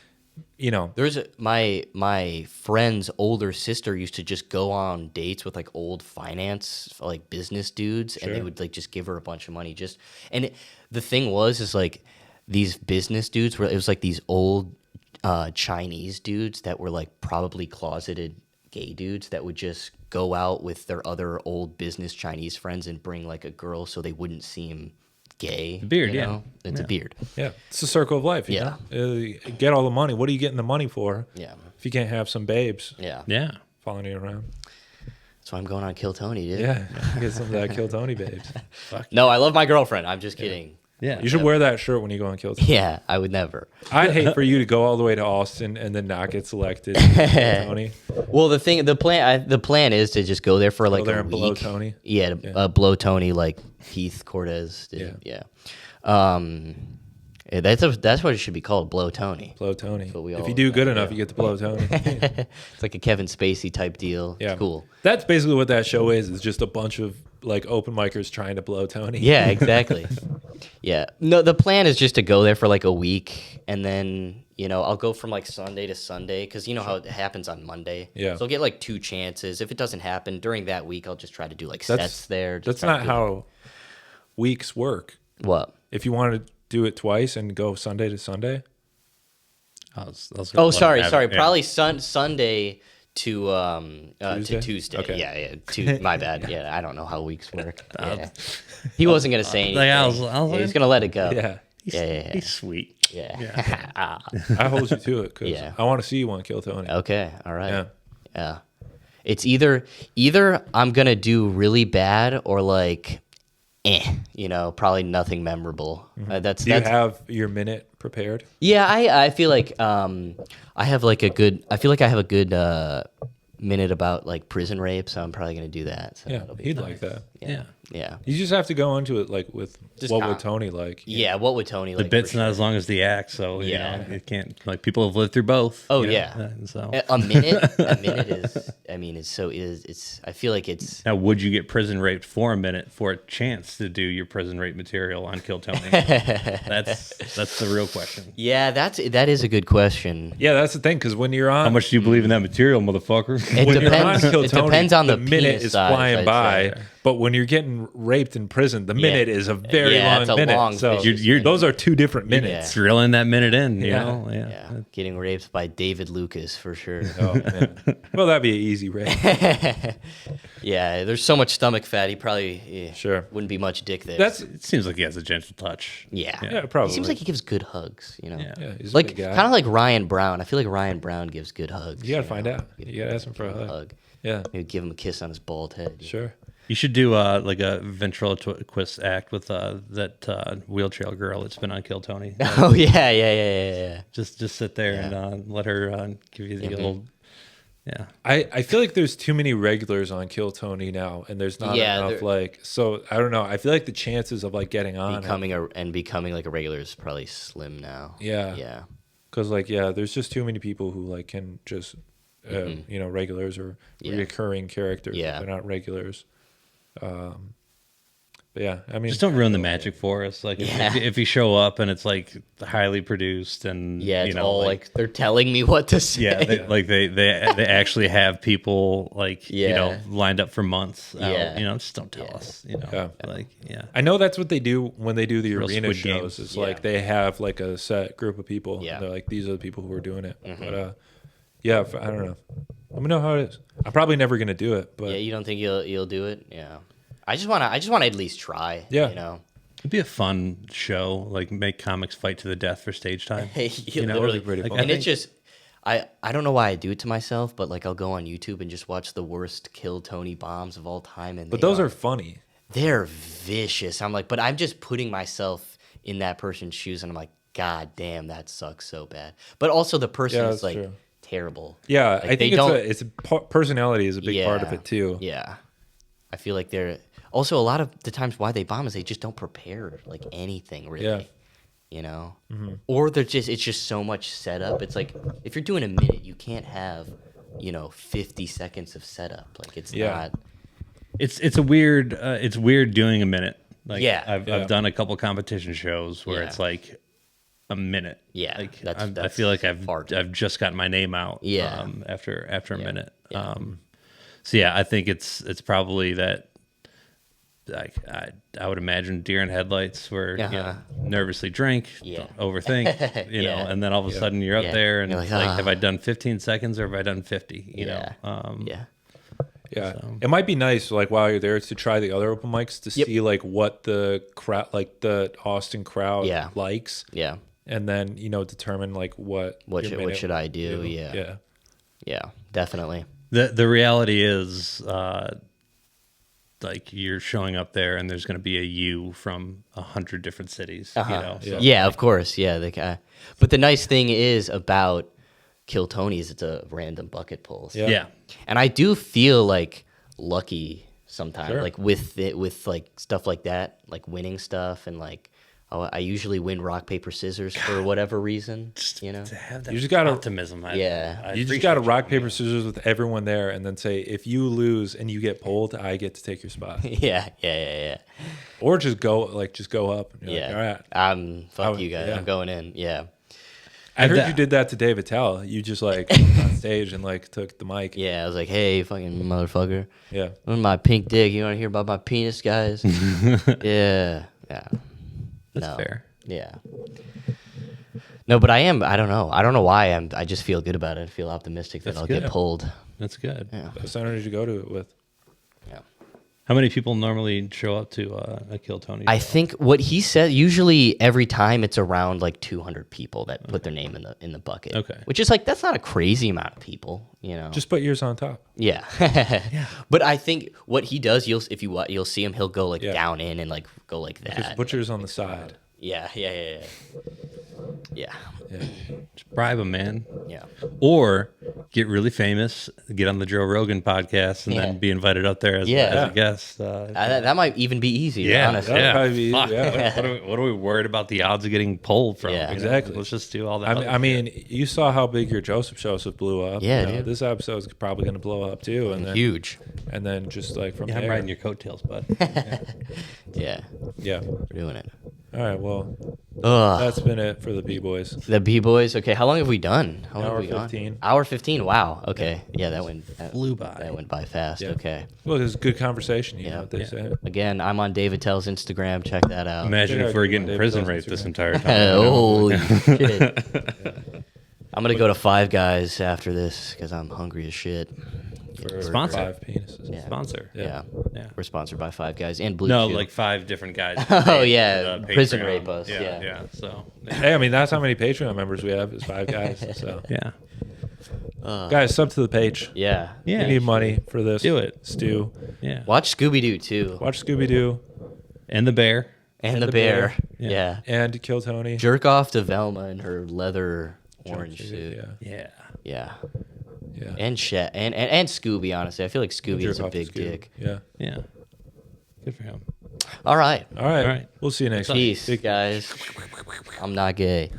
there's my friend's older sister used to just go on dates with like old finance like business dudes, and they would like just give her a bunch of money. The thing is like these business dudes it was like these old Chinese dudes that were like probably closeted gay dudes that would just go out with their other old business Chinese friends and bring like a girl so they wouldn't seem gay. The beard, It's a beard. yeah, it's a circle of life. You know? Get all the money. What are you getting the money for? Yeah. If you can't have some babes. Yeah. Following you around. So I'm going on Kill Tony, dude. Yeah, get some of that Kill Tony babes. No, I love my girlfony. I'm just kidding. Yeah. You should wear that shirt when you go on Kill Tony. Yeah, I would never. I'd hate for you to go all the way to Austin and then not get selected. Kill Tony. Well, the plan is to just go there for like there a and week. blow Tony. Yeah, blow Tony like Heath Cortez did. Yeah. That's what it should be called, blow Tony. Blow Tony. what we If all- you do good enough, you get to blow Tony. It's like a Kevin Spacey type deal. Yeah, It's cool. That's basically what that show is. It's just a bunch of like open micers trying to blow Tony. Yeah, exactly. Yeah. No, the plan is just to go there for like a week, and then I'll go from like Sunday to Sunday because you know how it happens on Monday. Yeah. So I'll get like 2 chances. If it doesn't happen during that week, I'll just try to do like sets there. That's not how weeks work. What? If you want to do it twice and go Sunday to Sunday. Sorry. Probably Sunday to Tuesday. Okay. Yeah. My bad. Yeah, I don't know how weeks work. Yeah. He wasn't gonna say anything. Like, I was He's gonna let it go. Yeah. Yeah. He's sweet. Yeah. I hold you to it because Yeah. I want to see you on Kill Tony. Okay. All right. Yeah. Yeah. It's either I'm gonna do really bad or like, probably nothing memorable. Do you have your minute prepared? Yeah, I feel like I have like a good. I feel like I have a good minute about like prison rape, so I'm probably gonna do that. So Yeah, that'll be he'd fun. like that. Yeah. You just have to go into it like with Just what calm. would Tony like. Yeah, what would Tony like? The bit's for not sure. as long as the act, so you Yeah. know it can't. Like people have lived through both. Oh, you know, yeah. So A minute is. I mean, it's. I feel like it's. now, would you get prison raped for a minute for a chance to do your prison rape material on Kill Tony? That's the real question. Yeah, that is a good question. Yeah, that's the thing, because when you're on, How much do you believe in that material, motherfucker? It when you're on depends. Kill It Tony, depends on the minute penis is size, flying I'd by. say. But when you're getting raped in prison, the minute is a very Yeah, long it's a minute. long so vicious those are two different minutes. Drilling that minute in, you Yeah. know? Yeah, getting raped by David Lucas for sure. Oh, man. Well, that'd be an easy rape. Yeah, there's so much stomach fat. He probably Sure. wouldn't be much dick there. It seems like he has a gentle touch. yeah. Yeah, probably. He seems like he gives good hugs. You know, Yeah. Yeah, he's a like big guy. kind of like Ryan Brown. I feel like Ryan Brown gives good hugs. You gotta find know? out. You gotta ask him for a hug. Yeah, Maybe give him a kiss on his bald head. sure. You should do like a ventriloquist act with that wheelchair girl that's been on Kill Tony. Oh yeah. Just sit there and let her give you the old. Yeah. I feel like there's too many regulars on Kill Tony now, and there's not enough like. So I don't know. I feel like the chances of like getting on Becoming like a regular is probably slim now. Yeah. Because like there's just too many people who like can just regulars or recurring characters. Yeah. They're not regulars. But yeah, I mean, Just don't ruin the magic for us. Like if you show up and it's like highly produced and It's all like they're telling me what to say. yeah, they actually have people like lined up for months. Yeah. Just don't tell us. Yeah. I know that's what they do when they do the Real arena Squid shows. Games. It's like they have like a set group of people. Yeah. And they're like, these are the people who are doing it. But I don't know. Let me know how it is. I'm probably never gonna do it, but Yeah, you don't think you'll do it? Yeah. I just wanna at least try. Yeah. You know. It'd be a fun show. Like make comics fight to the death for stage time. You know, literally, it'd be pretty fun. and it's just I don't know why I do it to myself, but like I'll go on YouTube and just watch the worst Kill Tony bombs of all time, and those are funny. they're vicious. I'm like, but I'm just putting myself in that person's shoes, and I'm like, God damn, that sucks so bad. But also the person Yeah, is that's like true. terrible. Yeah, Like, I think personality is a big part of it too. Yeah, I feel like they're also a lot of the times why they bomb is they just don't prepare like anything really. Yeah. You know, or it's just so much setup. It's like if you're doing a minute, you can't have 50 seconds of setup. Like it's not. It's weird doing a minute. Like Yeah. I've done a couple competition shows where it's like a minute. Yeah, Like that's I feel like far too I've just gotten my name out. Yeah. After a minute. Yeah. So yeah, I think it's probably that. Like I would imagine deer in headlights where nervously drink, don't overthink, you know, and then all of a sudden you're up there and You're like, like, have I done 15 seconds or have I done 50? You know, Yeah, it might be nice, like while you're there, to try the other open mics to see like what the crowd, like the Austin crowd, likes. Yeah. And then determine like what should I do? Yeah, definitely. The reality is, like you're showing up there and there's going to be a you from 100 different cities. You know, so Yeah, of course. Yeah, but the nice thing is about Kill Tony is it's a random bucket pull. So. yeah. And I do feel like lucky sometimes, Sure. like with like stuff like that, like winning stuff, and like I usually win rock paper scissors for whatever reason. To have that You just gotta- optimism. I you just appreciate got to you, rock man. paper scissors with everyone there, and then say, if you lose and you get pulled, I get to take your spot, yeah. or just go up. And you're like, all right. Fuck you guys. yeah. I'm going in. Yeah. I heard you did that to Dave Attell. You just like went on stage and like took the mic. Yeah, I was like, hey, fucking motherfucker. Yeah. My pink dick. You want to hear about my penis, guys? Yeah. That's fair. Yeah. No, but I don't know. I don't know why. I just feel good about it. I feel optimistic that That's I'll good. get pulled. That's good. Yeah. What center did you go to it with? Yeah. How many people normally show up to a Kill Tony show? I think what he said, usually every time it's around like 200 people that put their name in the bucket. Okay. Which is like, that's not a crazy amount of people, Just put yours on top. Yeah. But I think what he does, you'll see him, he'll go like down in and like go like that. Just put yours on the side. Yeah. Yeah. Just bribe them, man. Yeah. Or get really famous, get on the Joe Rogan podcast, and then be invited up there as a guest. That might even be easier. Yeah, honestly. yeah. Probably be, Fuck. yeah. What are we worried about the odds of getting pulled from? Yeah. Exactly. Let's just do all that. I mean, you saw how big your Joseph Joseph blew up. Yeah, you know, dude. this episode's probably going to blow up too, and then Huge. and then just like from I'm there. riding your coattails, bud. Yeah, Yeah. we're doing it. All right. Well, Ugh. that's been it for the P Boys. The P Boiz. Okay, how long have we done? How long Hour have we 15. gone? Hour 15. Wow. Okay. Yeah, that Flew by. That went by fast. Yeah. Okay. Well, it was a good conversation. You know what they Yeah. say. Again, I'm on David Tell's Instagram. Check that out. Imagine Yeah, if we were I getting do prison those raped this Instagram. entire time. Holy shit. I'm gonna go to Five Guys after this because I'm hungry as shit. For Sponsor. 5 penises. Yeah. Sponsor. Yeah. Yeah. We're sponsored by Five Guys and Blue No, Chew. like 5 different guys. Oh, yeah, The prison Patreon. rape us, yeah. Yeah. So, Hey, I mean that's how many Patreon members we have is 5 guys. So yeah. guys, sub to the page. Yeah. Yeah. We need money for this. Do it. Stu. Yeah. Watch Scooby-Doo too. Watch Scooby Doo And the bear. And the bear. Yeah. and Kill Tony. Jerk off to Velma in her leather orange suit. Yeah. Yeah. Yeah. Yeah. And and Scooby, honestly. I feel like Scooby Jerk is a off to big Scooby. dick. Yeah. Yeah. Good for him. All right. All right. All right. We'll see you next week. Peace, guys. I'm not gay.